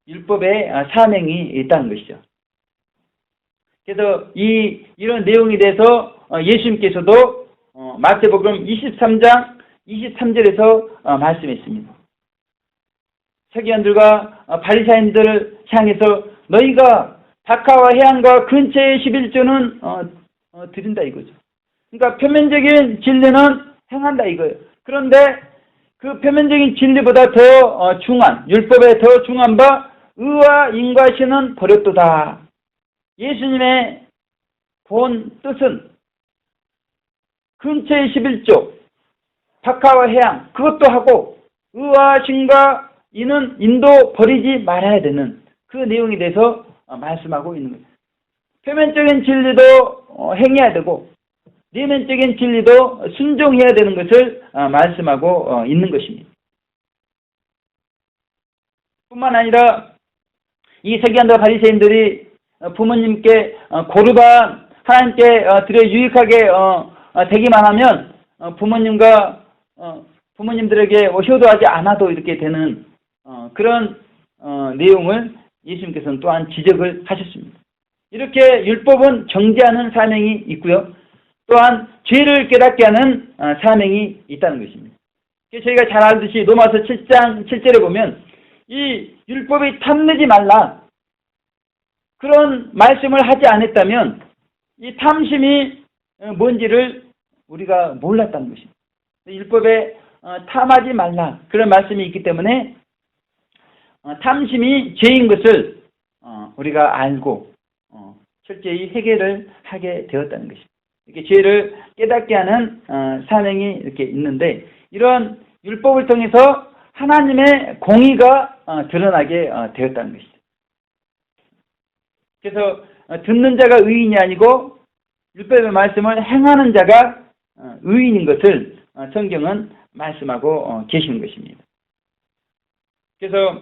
Speaker 1: 율법의 사명이 있다는 것이죠. 그래서 이런 내용에 대해서 예수님께서도 마태복음 23장 23절에서 말씀했습니다. 서기관들과 바리사인들을 향해서 너희가 박하와 해안과 근처의 11조는 드린다 이거죠. 그러니까 표면적인 진리는 행한다 이거예요. 그런데 그 표면적인 진리보다 더 중한, 율법에 더 중한 바 의와 인과시는 버렸도다. 예수님의 본 뜻은 근처의 11조, 박하와 해양, 그것도 하고 의와 신과 이는 인도 버리지 말아야 되는 그 내용에 대해서 말씀하고 있는 거예요. 표면적인 진리도 행해야 되고 내면적인 진리도 순종해야 되는 것을 말씀하고 있는 것입니다. 뿐만 아니라 이 서기관과 바리새인들이 부모님께 고르반 하나님께 드려 유익하게 되기만 하면 부모님들에게 효도하지 않아도 이렇게 되는 그런 내용을 예수님께서는 또한 지적을 하셨습니다. 이렇게 율법은 정죄하는 사명이 있고요. 또한 죄를 깨닫게 하는 사명이 있다는 것입니다. 저희가 잘 알듯이 로마서 7장 7절에 보면 이 율법이 탐내지 말라 그런 말씀을 하지 않았다면 이 탐심이 뭔지를 우리가 몰랐다는 것입니다. 율법에 탐하지 말라 그런 말씀이 있기 때문에 탐심이 죄인 것을 우리가 알고 철저히 해결을 하게 되었다는 것입니다. 이렇게 죄를 깨닫게 하는 사명이 이렇게 있는데 이런 율법을 통해서 하나님의 공의가 드러나게 되었다는 것이죠. 그래서 듣는 자가 의인이 아니고 율법의 말씀을 행하는 자가 의인인 것을 성경은 말씀하고 계시는 것입니다. 그래서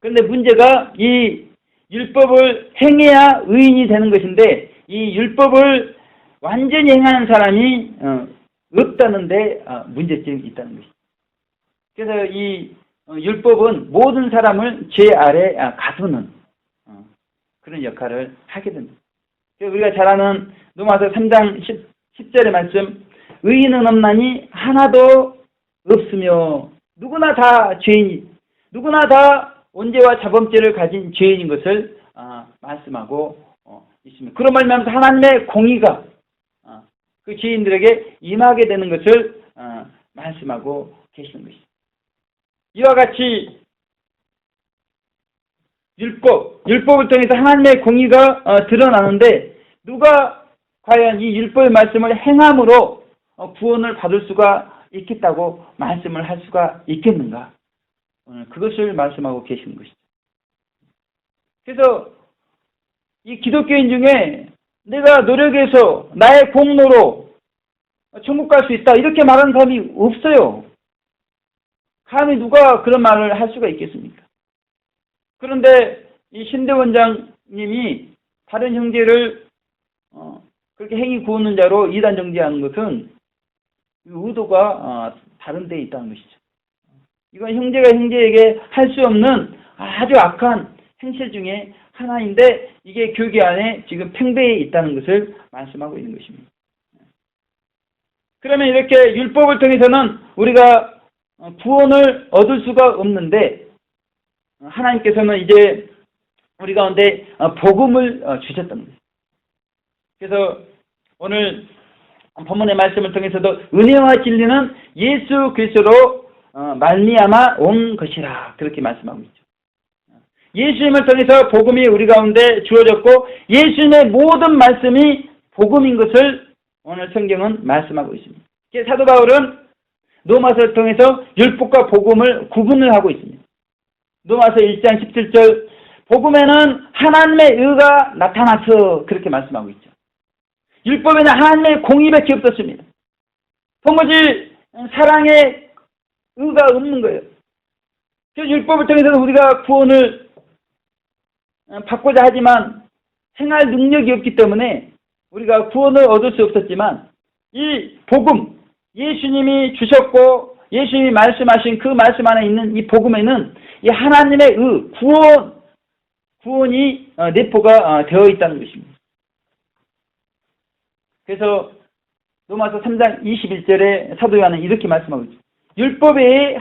Speaker 1: 그런데 문제가 이 율법을 행해야 의인이 되는 것인데 이 율법을 완전히 행하는 사람이 없다는데 문제점이 있다는 것입니다. 그래서 이 율법은 모든 사람을 죄 아래 가두는 그런 역할을 하게 됩니다. 우리가 잘 아는 로마서 3장 10절의 말씀 의인은 없나니 하나도 없으며 누구나 다 죄인이 누구나 다 온죄와 자범죄를 가진 죄인인 것을 말씀하고 있습니다. 그런 말이면서 하나님의 공의가 그 죄인들에게 임하게 되는 것을 말씀하고 계시는 것이죠. 이와 같이 율법을 통해서 하나님의 공의가 드러나는데 누가 과연 이 율법의 말씀을 행함으로 구원을 받을 수가 있겠다고 말씀을 할 수가 있겠는가? 그것을 말씀하고 계시는 것이죠. 그래서 이 기독교인 중에 내가 노력해서 나의 공로로 천국 갈 수 있다 이렇게 말하는 사람이 없어요. 감히 누가 그런 말을 할 수가 있겠습니까? 그런데 이 신대 원장님이 다른 형제를 그렇게 행위 구우는 자로 이단 정죄하는 것은 의도가 다른 데에 있다는 것이죠. 이건 형제가 형제에게 할 수 없는 아주 악한 행실 중에 하나인데 이게 교계 안에 지금 팽배해 있다는 것을 말씀하고 있는 것입니다. 그러면 이렇게 율법을 통해서는 우리가 구원을 얻을 수가 없는데 하나님께서는 이제 우리 가운데 복음을 주셨다는 거예요. 그래서 오늘 본문의 말씀을 통해서도 은혜와 진리는 예수 그리스도로 말미암아 온 것이라 그렇게 말씀하고 있죠. 예수님을 통해서 복음이 우리 가운데 주어졌고 예수님의 모든 말씀이 복음인 것을 오늘 성경은 말씀하고 있습니다. 사도 바울은 로마서를 통해서 율법과 복음을 구분을 하고 있습니다. 로마서 1장 17절 복음에는 하나님의 의가 나타나서 그렇게 말씀하고 있죠. 율법에는 하나님의 공의밖에 없었습니다. 도무지 사랑의 의가 없는 거예요. 그래서 율법을 통해서는 우리가 구원을 받고자 하지만 행할 능력이 없기 때문에 우리가 구원을 얻을 수 없었지만 이 복음, 예수님이 주셨고 예수님이 말씀하신 그 말씀 안에 있는 이 복음에는 이 하나님의 의, 구원이 내포가 되어 있다는 것입니다. 그래서 로마서 3장 21절에 사도 요한은 이렇게 말씀하고 있죠. 율법에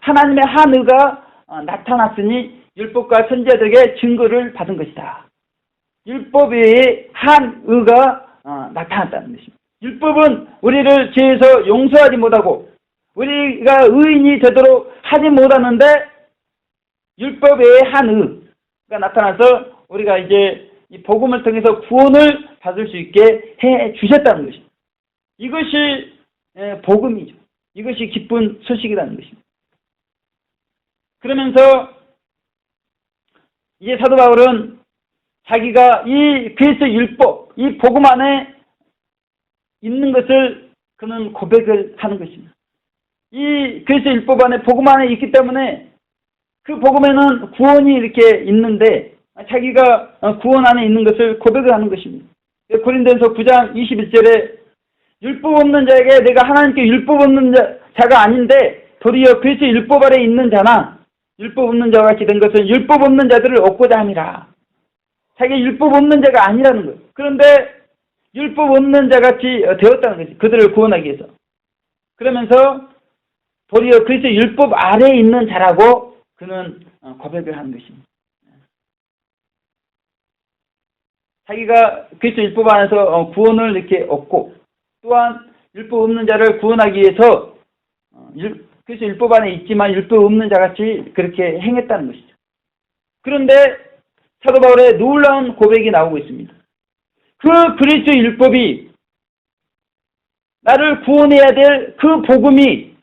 Speaker 1: 하나님의 한 의가 나타났으니 율법과 선지자들에게 증거를 받은 것이다. 율법 외에 한 의가 나타났다는 것입니다. 율법은 우리를 죄에서 용서하지 못하고 우리가 의인이 되도록 하지 못하는데 율법 외에 한 의가 나타나서 우리가 이제 이 복음을 통해서 구원을 받을 수 있게 해 주셨다는 것입니다. 이것이 복음이죠. 이것이 기쁜 소식이라는 것입니다. 그러면서 이제 사도 바울은 자기가 이 그리스도 율법, 이 복음 안에 있는 것을 그는 고백을 하는 것입니다. 이 그리스도 율법 안에 복음 안에 있기 때문에 그 복음에는 구원이 이렇게 있는데 자기가 구원 안에 있는 것을 고백을 하는 것입니다. 고린도전서 9장 21절에 율법 없는 자에게 내가 하나님께 율법 없는 자가 아닌데 도리어 그리스도 율법 아래 있는 자나 율법 없는 자와 같이 된 것은 율법 없는 자들을 얻고자 함이라. 자기 율법 없는 자가 아니라는 거예요. 그런데 율법 없는 자같이 되었다는 것이 그들을 구원하기 위해서. 그러면서 도리어 그리스도 율법 아래에 있는 자라고 그는 고백을 하는 것입니다. 자기가 그리스도 율법 안에서 구원을 이렇게 얻고 또한 율법 없는 자를 구원하기 위해서 그리스도 율법 안에 있지만 율법 없는 자같이 그렇게 행했다는 것이죠. 그런데 사도 바울의 놀라운 고백이 나오고 있습니다. 그 그리스도 율법이 나를 구원해야 될 그 복음이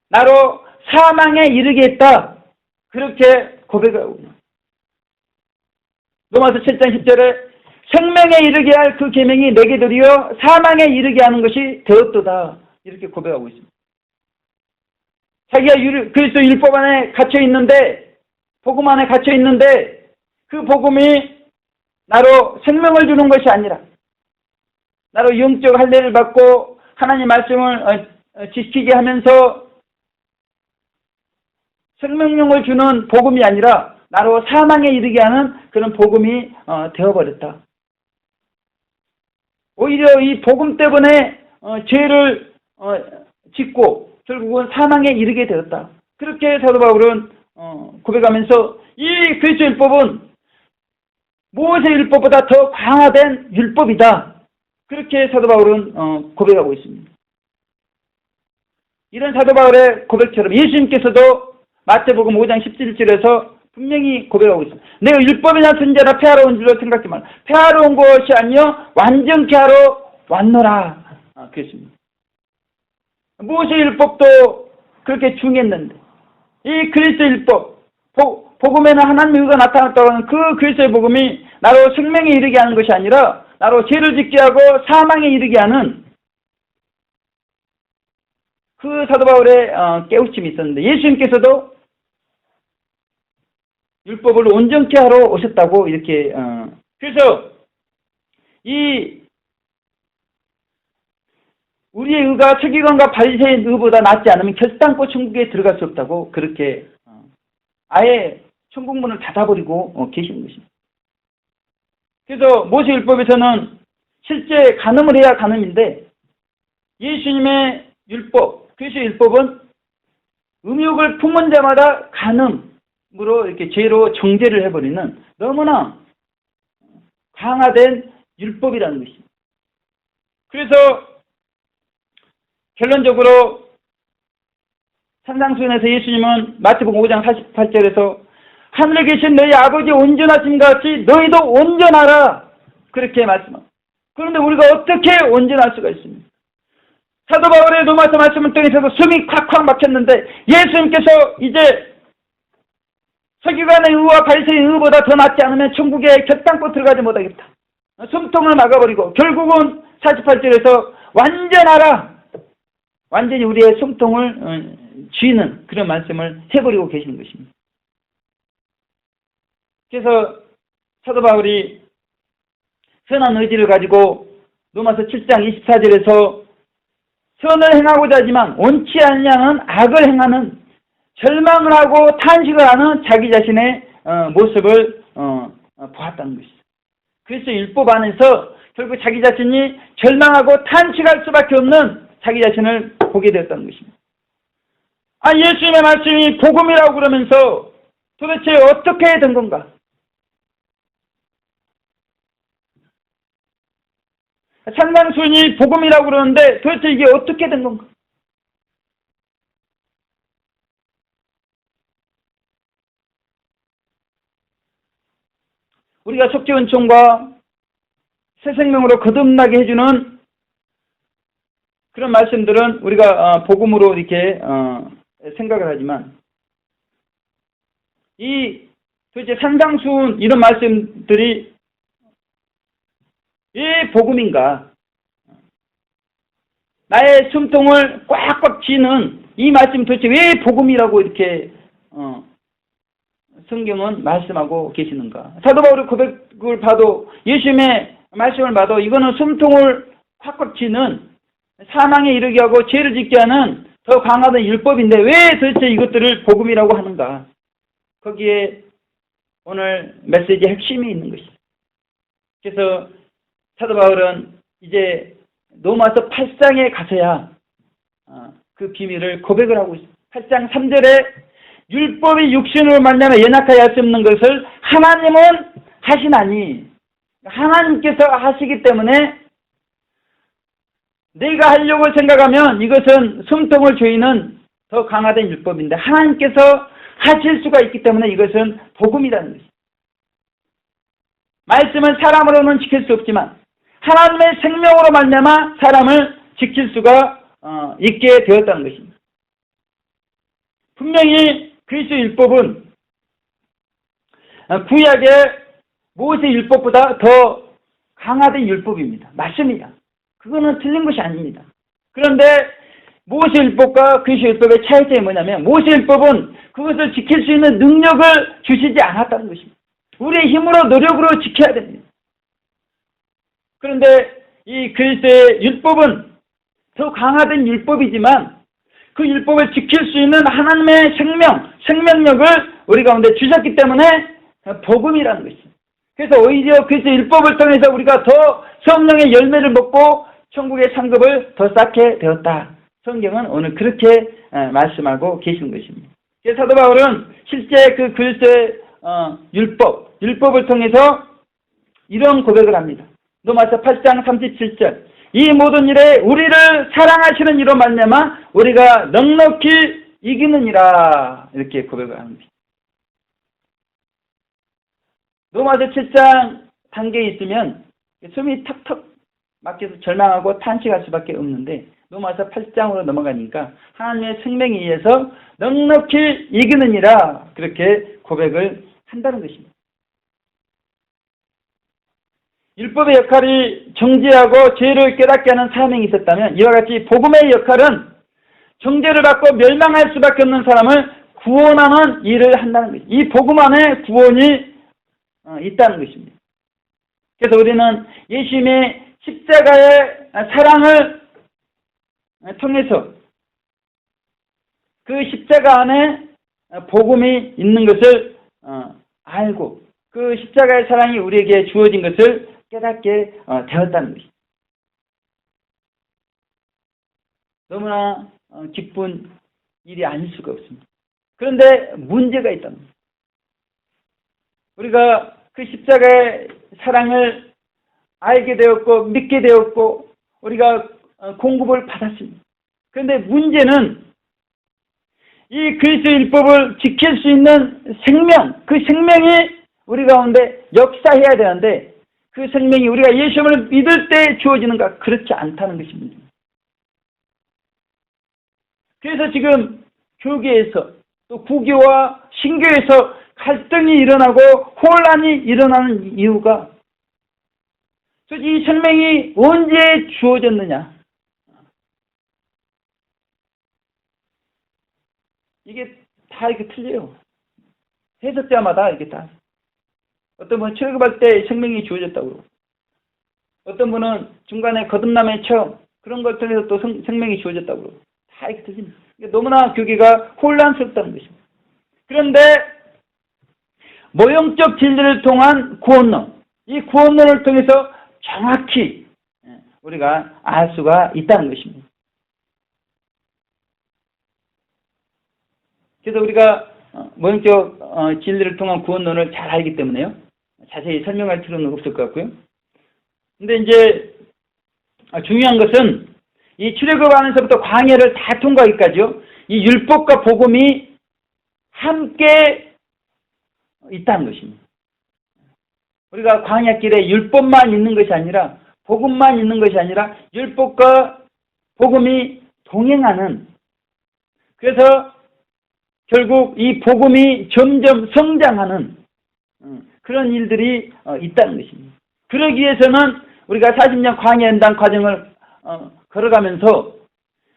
Speaker 1: 나로 사망에 이르게 했다. 그렇게 고백하고 있습니다. 로마서 7장 10절에 생명에 이르게 할 그 계명이 내게 드리어 사망에 이르게 하는 것이 되었도다. 이렇게 고백하고 있습니다. 자기가 그리스도 율법 안에 갇혀 있는데 복음 안에 갇혀 있는데 그 복음이 나로 생명을 주는 것이 아니라 나로 영적 할례를 받고 하나님 말씀을 지키게 하면서 생명력을 주는 복음이 아니라 나로 사망에 이르게 하는 그런 복음이 되어버렸다. 오히려 이 복음 때문에 죄를 짓고 결국은 사망에 이르게 되었다. 그렇게 사도 바울은 고백하면서 이 그리스도 율법은 모세 율법보다 더 강화된 율법이다. 그렇게 사도 바울은 고백하고 있습니다. 이런 사도 바울의 고백처럼 예수님께서도 마태복음 5장 17절에서 분명히 고백하고 있습니다. 내가 율법이나 선지자나 폐하러 온 줄로 생각지 말라. 폐하러 온 것이 아니요 완전케 하러 왔노라. 그랬습니다. 모세 율법도 그렇게 중요했는데 이 그리스도 율법, 복음에는 하나님의 의가 나타났다고 하는 그 그리스도의 복음이 나로 생명에 이르게 하는 것이 아니라 나로 죄를 짓게 하고 사망에 이르게 하는 그 사도 바울의 깨우침이 있었는데 예수님께서도 율법을 온전케 하러 오셨다고 이렇게 그래서 이 우리의 의가 서기관과 바리새인 의보다 낫지 않으면 결단코 천국에 들어갈 수 없다고 그렇게 아예 천국문을 닫아버리고 계시는 것입니다. 그래서 모세율법에서는 실제 간음을 해야 간음인데 예수님의 율법, 그리스도의 율법은 음욕을 품은 자마다 간음으로 이렇게 죄로 정죄를 해버리는 너무나 강화된 율법이라는 것입니다. 그래서 결론적으로 산상수훈에서 예수님은 마태복음 5장 48절에서 하늘에 계신 너희 아버지 온전하신 같이 너희도 온전하라 그렇게 말씀합니다. 그런데 우리가 어떻게 온전할 수가 있습니까? 사도 바울의 로마서 말씀을 통해서도 숨이 콱콱 막혔는데 예수님께서 이제 서기관의 의와 바리새인 의보다 더 낫지 않으면 천국에 결단코 들어가지 못하겠다. 숨통을 막아버리고 결국은 48절에서 완전하라. 완전히 우리의 숨통을 쥐는 그런 말씀을 해버리고 계시는 것입니다. 그래서 사도 바울이 선한 의지를 가지고 로마서 7장 24절에서 선을 행하고자 하지만 원치 않냐는 악을 행하는 절망을 하고 탄식을 하는 자기 자신의 모습을 보았다는 것이죠. 그래서 율법 안에서 결국 자기 자신이 절망하고 탄식할 수밖에 없는 자기 자신을 보게 되었다는 것입니다. 예수님의 말씀이 복음이라고 그러면서 도대체 어떻게 된 건가? 산상수훈이 복음이라고 그러는데 도대체 이게 어떻게 된 건가? 우리가 속죄은총과 새 생명으로 거듭나게 해주는 그런 말씀들은 우리가 복음으로 이렇게 생각을 하지만 이 도대체 산상수훈 이런 말씀들이 왜 복음인가? 나의 숨통을 꽉꽉 쥐는 이 말씀 도대체 왜 복음이라고 이렇게 성경은 말씀하고 계시는가? 사도 바울의 고백을 봐도 예수님의 말씀을 봐도 이거는 숨통을 꽉꽉 쥐는 사망에 이르게 하고 죄를 짓게 하는 더 강화된 율법인데 왜 도대체 이것들을 복음이라고 하는가? 거기에 오늘 메시지의 핵심이 있는 것입니다. 그래서 사도 바울은 이제 로마서 8장에 가서야 그 비밀을 고백을 하고 있습니다. 8장 3절에 율법이 육신으로 말미암아 연약하여 할 수 없는 것을 하나님은 하시나니 하나님께서 하시기 때문에 내가 하려고 생각하면 이것은 숨통을 조이는 더 강화된 율법인데 하나님께서 하실 수가 있기 때문에 이것은 복음이라는 것입니다. 말씀은 사람으로는 지킬 수 없지만 하나님의 생명으로 말미암아 사람을 지킬 수가 있게 되었다는 것입니다. 분명히 그리스도 율법은 구약의 모세 율법보다 더 강화된 율법입니다. 맞습니다. 그거는 틀린 것이 아닙니다. 그런데 모세 율법과 그리스도 율법의 차이점이 뭐냐면 모세 율법은 그것을 지킬 수 있는 능력을 주시지 않았다는 것입니다. 우리의 힘으로 노력으로 지켜야 됩니다. 그런데 이 그리스도의 율법은 더 강화된 율법이지만 그 율법을 지킬 수 있는 하나님의 생명력을 우리 가운데 주셨기 때문에 복음이라는 것입니다. 그래서 오히려 그리스도 율법을 통해서 우리가 더 성령의 열매를 먹고 천국의 상급을 더 쌓게 되었다. 성경은 오늘 그렇게 말씀하고 계시는 것입니다. 그래서 사도 바울은 실제 그 그리스도의 율법을 통해서 이런 고백을 합니다. 로마서 8장 37절. 이 모든 일에 우리를 사랑하시는 이로 말미암아 우리가 넉넉히 이기느니라. 이렇게 고백을 합니다. 로마서 7장 단계에 있으면 숨이 턱턱 막혀서 절망하고 탄식할 수밖에 없는데 로마서 8장으로 넘어가니까 하나님의 생명에 의해서 넉넉히 이기느니라. 그렇게 고백을 한다는 것입니다. 율법의 역할이 정죄하고 죄를 깨닫게 하는 사명이 있었다면 이와 같이 복음의 역할은 정죄를 받고 멸망할 수밖에 없는 사람을 구원하는 일을 한다는 것입니다. 이 복음 안에 구원이 있다는 것입니다. 그래서 우리는 예수님의 십자가의 사랑을 통해서 그 십자가 안에 복음이 있는 것을 알고 그 십자가의 사랑이 우리에게 주어진 것을 깨닫게 되었다는 것입니다. 너무나 기쁜 일이 아닐 수가 없습니다. 그런데 문제가 있다는 겁니다. 우리가 그 십자가의 사랑을 알게 되었고 믿게 되었고 우리가 공급을 받았습니다. 그런데 문제는 이 그리스도의 율법을 지킬 수 있는 생명, 그 생명이 우리 가운데 역사해야 되는데 그 생명이 우리가 예수님을 믿을 때 주어지는가? 그렇지 않다는 것입니다. 그래서 지금 교계에서 또 구교와 신교에서 갈등이 일어나고 혼란이 일어나는 이유가 이 생명이 언제 주어졌느냐? 이게 다 이렇게 틀려요. 해석자마다 이렇게 다. 어떤 분은 출애굽할 때 생명이 주어졌다고 그러고 어떤 분은 중간에 거듭남의 체험 그런 걸 통해서 또 생명이 주어졌다고 그러고 다 이렇게 틀립니다. 너무나 교계가 혼란스럽다는 것입니다. 그런데 모형적 진리를 통한 구원론, 이 구원론을 통해서 정확히 우리가 알 수가 있다는 것입니다. 그래서 우리가 모형적 진리를 통한 구원론을 잘 알기 때문에요. 자세히 설명할 필요는 없을 것 같고요. 근데 이제 중요한 것은 이 출애굽 안에서부터 광야를 다 통과하기까지요. 이 율법과 복음이 함께 있다는 것입니다. 우리가 광야길에 율법만 있는 것이 아니라 복음만 있는 것이 아니라 율법과 복음이 동행하는 그래서 결국 이 복음이 점점 성장하는 그런 일들이 있다는 것입니다. 그러기 위해서는 우리가 40년 광야연단 과정을 걸어가면서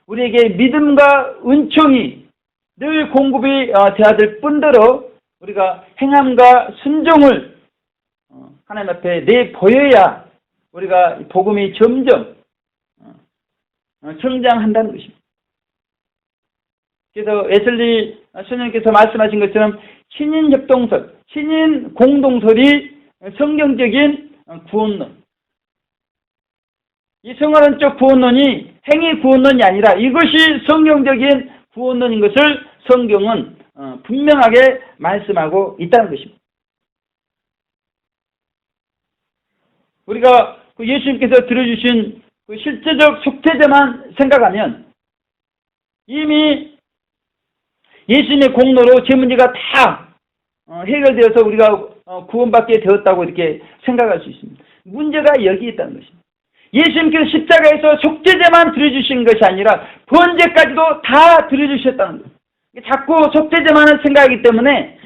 Speaker 1: 우리에게 믿음과 은총이 늘 공급이 되어야 될 뿐더러 우리가 행함과 순종을 하나님 앞에 내보여야 우리가 복음이 점점 성장한다는 것입니다. 그래서 웨슬리 선생님께서 말씀하신 것처럼 신인 협동설, 신인 공동설이 성경적인 구원론. 이 성화론적 구원론이 행위 구원론이 아니라 이것이 성경적인 구원론인 것을 성경은 분명하게 말씀하고 있다는 것입니다. 우리가 예수님께서 들어주신 그 실제적 속죄제만 생각하면 이미 예수님의 공로로 제 문제가 다 해결되어서 우리가 구원받게 되었다고 이렇게 생각할 수 있습니다. 문제가 여기 있다는 것입니다. 예수님께서 십자가에서 속죄제만 들어주신 것이 아니라 번제까지도 다 들어주셨다는 거예요. 자꾸 속죄제만을 생각하기 때문에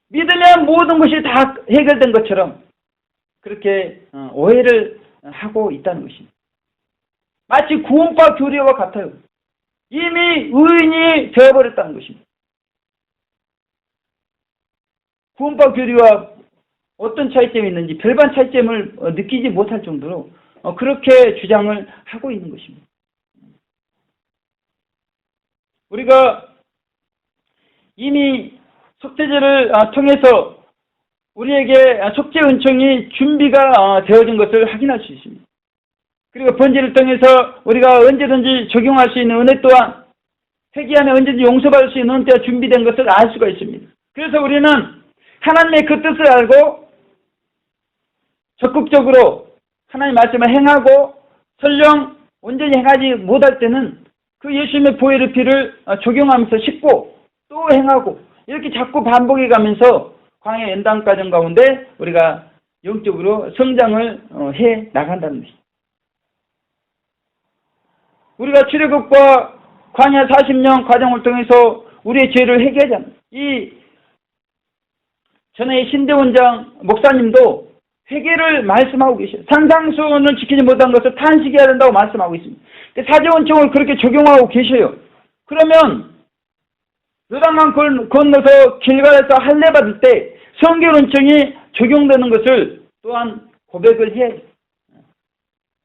Speaker 1: 믿으면 모든 것이 다 해결된 것처럼 그렇게 오해를 하고 있다는 것입니다. 마치 구원과 교리와 같아요. 이미 의인이 되어버렸다는 것입니다. 구원과 교리와 어떤 차이점이 있는지 별반 차이점을 느끼지 못할 정도로 그렇게 주장을 하고 있는 것입니다. 우리가 이미 속죄제를 통해서 우리에게 속죄 은총이 준비가 되어진 것을 확인할 수 있습니다. 그리고 번제를 통해서 우리가 언제든지 적용할 수 있는 은혜 또한 회개하면 언제든지 용서받을 수 있는 은혜가 준비된 것을 알 수가 있습니다. 그래서 우리는 하나님의 그 뜻을 알고 적극적으로 하나님 말씀을 행하고 설령 온전히 행하지 못할 때는 그 예수님의 보혈의 피를 적용하면서 씻고 또 행하고 이렇게 자꾸 반복해 가면서 광야 연단 과정 가운데 우리가 영적으로 성장을 해 나간다는 것입니다. 우리가 출애굽과 광야 40년 과정을 통해서 우리의 죄를 회개하잖아요. 이 전에 신대원장 목사님도 회개를 말씀하고 계셔요. 산상수훈을 지키지 못한 것을 탄식해야 된다고 말씀하고 있습니다. 사제원청을 그렇게 적용하고 계셔요. 그러면 요단강 건너서 길가에서 할례 받을 때 성결원청이 적용되는 것을 또한 고백을 해야죠.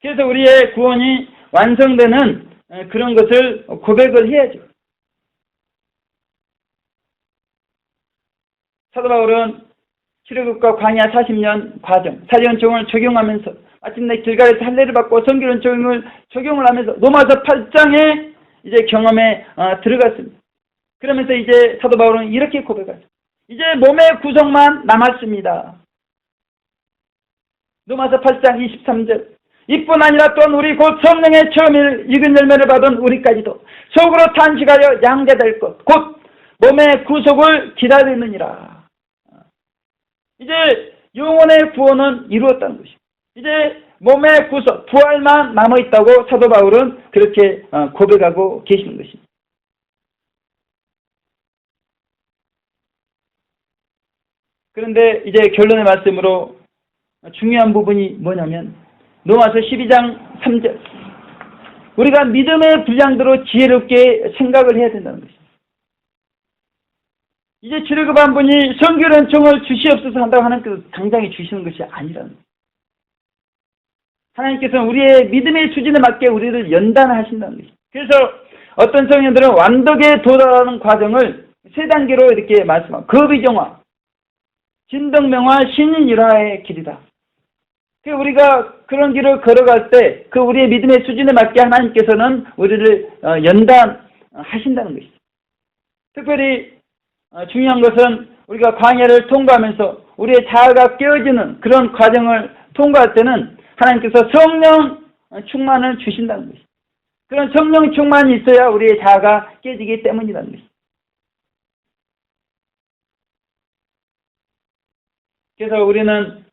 Speaker 1: 그래서 우리의 구원이 완성되는 그런 것을 고백을 해야죠. 사도 바울은 출애굽과 광야 40년 과정, 사제원청을 적용하면서 마침내 길가에서 할례를 받고 성결원청을 적용을 하면서 로마서 8장에 이제 경험에 들어갔습니다. 그러면서 이제 사도 바울은 이렇게 고백하죠. 이제 몸의 구성만 남았습니다. 로마서 8장 23절. 이뿐 아니라 또한 우리 곧 성령의 처음 익은 열매를 받은 우리까지도 속으로 탄식하여 양자될 것, 곧 몸의 구속을 기다리느니라. 이제 영혼의 구원은 이루었다는 것입니다. 이제 몸의 구속, 부활만 남아있다고 사도 바울은 그렇게 고백하고 계시는 것입니다. 그런데 이제 결론의 말씀으로 중요한 부분이 뭐냐면 로마서 12장 3절. 우리가 믿음의 분량대로 지혜롭게 생각을 해야 된다는 것입니다. 이제 출애굽한 분이 성결원청을 주시옵소서 한다고 하나님께서 당장에 주시는 것이 아니라는 거예요. 하나님께서는 우리의 믿음의 수준에 맞게 우리를 연단하신다는 것입니다. 그래서 어떤 성령들은 완덕에 도달하는 과정을 세 단계로 이렇게 말씀하고 거비정화, 진덕명화, 신인일화의 길이다. 우리가 그런 길을 걸어갈 때 그 우리의 믿음의 수준에 맞게 하나님께서는 우리를 연단하신다는 것이죠. 특별히 중요한 것은 우리가 광야를 통과하면서 우리의 자아가 깨어지는 그런 과정을 통과할 때는 하나님께서 성령 충만을 주신다는 것이죠. 그런 성령 충만이 있어야 우리의 자아가 깨지기 때문이라는 것이죠. 그래서 우리는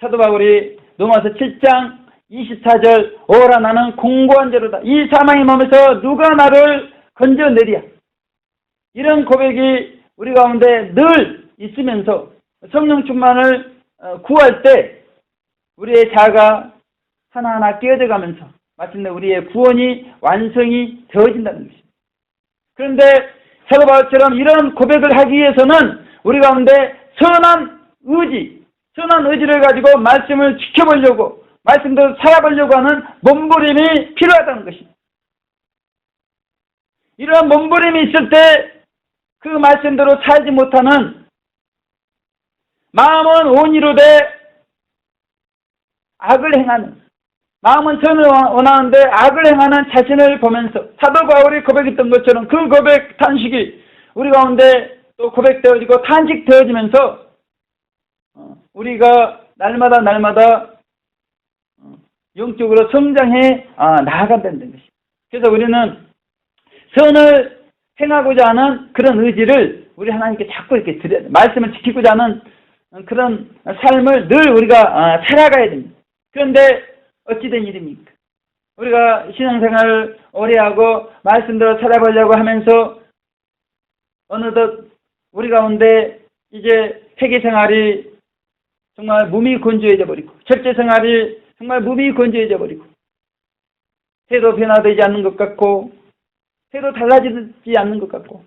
Speaker 1: 사도 바울이 로마서 7장 24절 오라 나는 공고한 자로다. 이 사망의 몸에서 누가 나를 건져내랴. 이런 고백이 우리 가운데 늘 있으면서 성령 충만을 구할 때 우리의 자아가 하나하나 깨어져 가면서 마침내 우리의 구원이 완성이 되어진다는 것입니다. 그런데 사도 바울처럼 이런 고백을 하기 위해서는 우리 가운데 선한 의지를 가지고 말씀을 지켜보려고 말씀대로 살아보려고 하는 몸부림이 필요하다는 것입니다. 이러한 몸부림이 있을 때 그 말씀대로 살지 못하는 마음은 온이로 돼 악을 행하는 마음은 선을 원하는데 악을 행하는 자신을 보면서 사도 바울이 고백했던 것처럼 그 고백 탄식이 우리 가운데 또 고백되어지고 탄식되어지면서 우리가 날마다 영적으로 성장해 나아간다는 것입니다. 그래서 우리는 선을 행하고자 하는 그런 의지를 우리 하나님께 자꾸 이렇게 드려야 돼요. 말씀을 지키고자 하는 그런 삶을 늘 우리가 살아가야 됩니다. 그런데 어찌된 일입니까? 우리가 신앙생활을 오래 하고 말씀대로 살아보려고 하면서 어느덧 우리 가운데 이제 회개생활이 정말 무미건조해져 버리고 절제생활이 정말 무미건조해져 버리고 해도 변화되지 않는 것 같고 해도 달라지지 않는 것 같고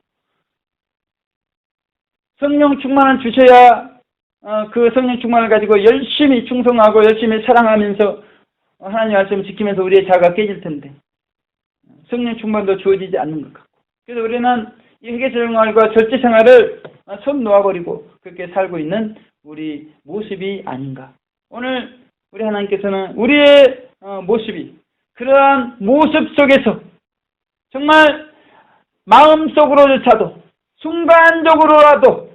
Speaker 1: 성령 충만을 주셔야 그 성령 충만을 가지고 열심히 충성하고 열심히 사랑하면서 하나님 말씀을 지키면서 우리의 자아가 깨질 텐데 성령 충만도 주어지지 않는 것 같고 그래서 우리는 이 회개생활과 절제생활을 손 놓아버리고 그렇게 살고 있는 우리 모습이 아닌가. 오늘 우리 하나님께서는 우리의 모습이 그러한 모습 속에서 정말 마음속으로조차도 순간적으로라도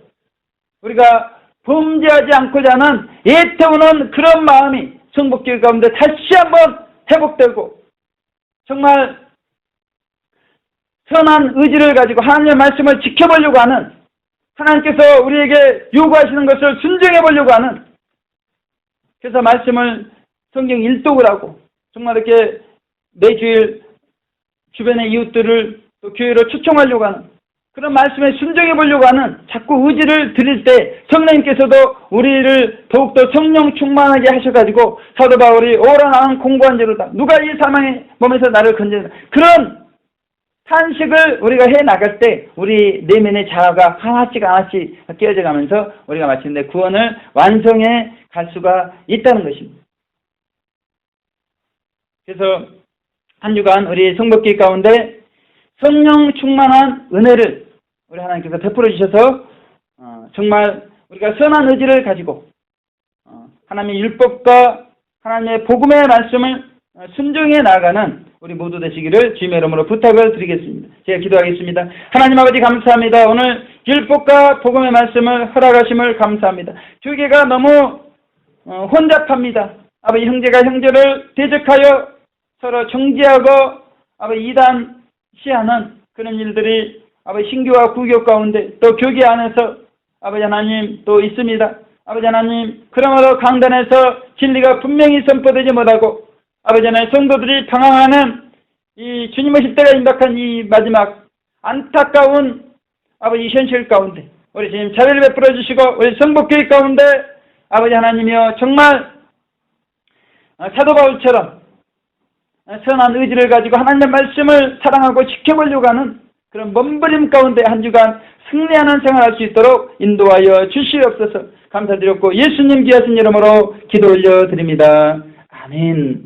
Speaker 1: 우리가 범죄하지 않고자 하는 애태우는 그런 마음이 성복교회 가운데 다시 한번 회복되고 정말 선한 의지를 가지고 하나님의 말씀을 지켜보려고 하는, 하나님께서 우리에게 요구하시는 것을 순종해 보려고 하는, 그래서 말씀을 성경 일독을 하고 정말 이렇게 매주일 주변의 이웃들을 또 교회로 초청하려고 하는, 그런 말씀에 순종해 보려고 하는 자꾸 의지를 드릴 때 성령님께서도 우리를 더욱더 성령 충만하게 하셔가지고 사도 바울이 오라 나는 공고한 자로다, 누가 이 사망의 몸에서 나를 건져내나, 그런 탄식을 우리가 해 나갈 때 우리 내면의 자아가 하나씩 깨어져 가면서 우리가 마침내 구원을 완성해 갈 수가 있다는 것입니다. 그래서 한 주간 우리 성복기 가운데 성령 충만한 은혜를 우리 하나님께서 베풀어 주셔서 정말 우리가 선한 의지를 가지고 하나님의 율법과 하나님의 복음의 말씀을 순종해 나아가는 우리 모두 되시기를 주님의 이름으로 부탁을 드리겠습니다. 제가 기도하겠습니다. 하나님 아버지 감사합니다. 오늘 율법과 복음의 말씀을 허락하심을 감사합니다. 교계가 너무 혼잡합니다. 아버지 형제가 형제를 대적하여 서로 정죄하고 아버지 이단시하는 그런 일들이 아버지 신교와 구교 가운데 또 교계 안에서 아버지 하나님 또 있습니다. 아버지 하나님, 그러므로 강단에서 진리가 분명히 선포되지 못하고 아버지 하나님 성도들이 방황하는 이 주님의 십대가 임박한 이 마지막 안타까운 아버지 현실 가운데 우리 주님 자비를 베풀어 주시고 우리 성복교회 가운데 아버지 하나님이여 정말 사도 바울처럼 선한 의지를 가지고 하나님의 말씀을 사랑하고 지켜보려고 하는 그런 몸부림 가운데 한 주간 승리하는 생활할 수 있도록 인도하여 주시옵소서. 감사드렸고 예수님 귀하신 이름으로 기도 올려드립니다. 아멘.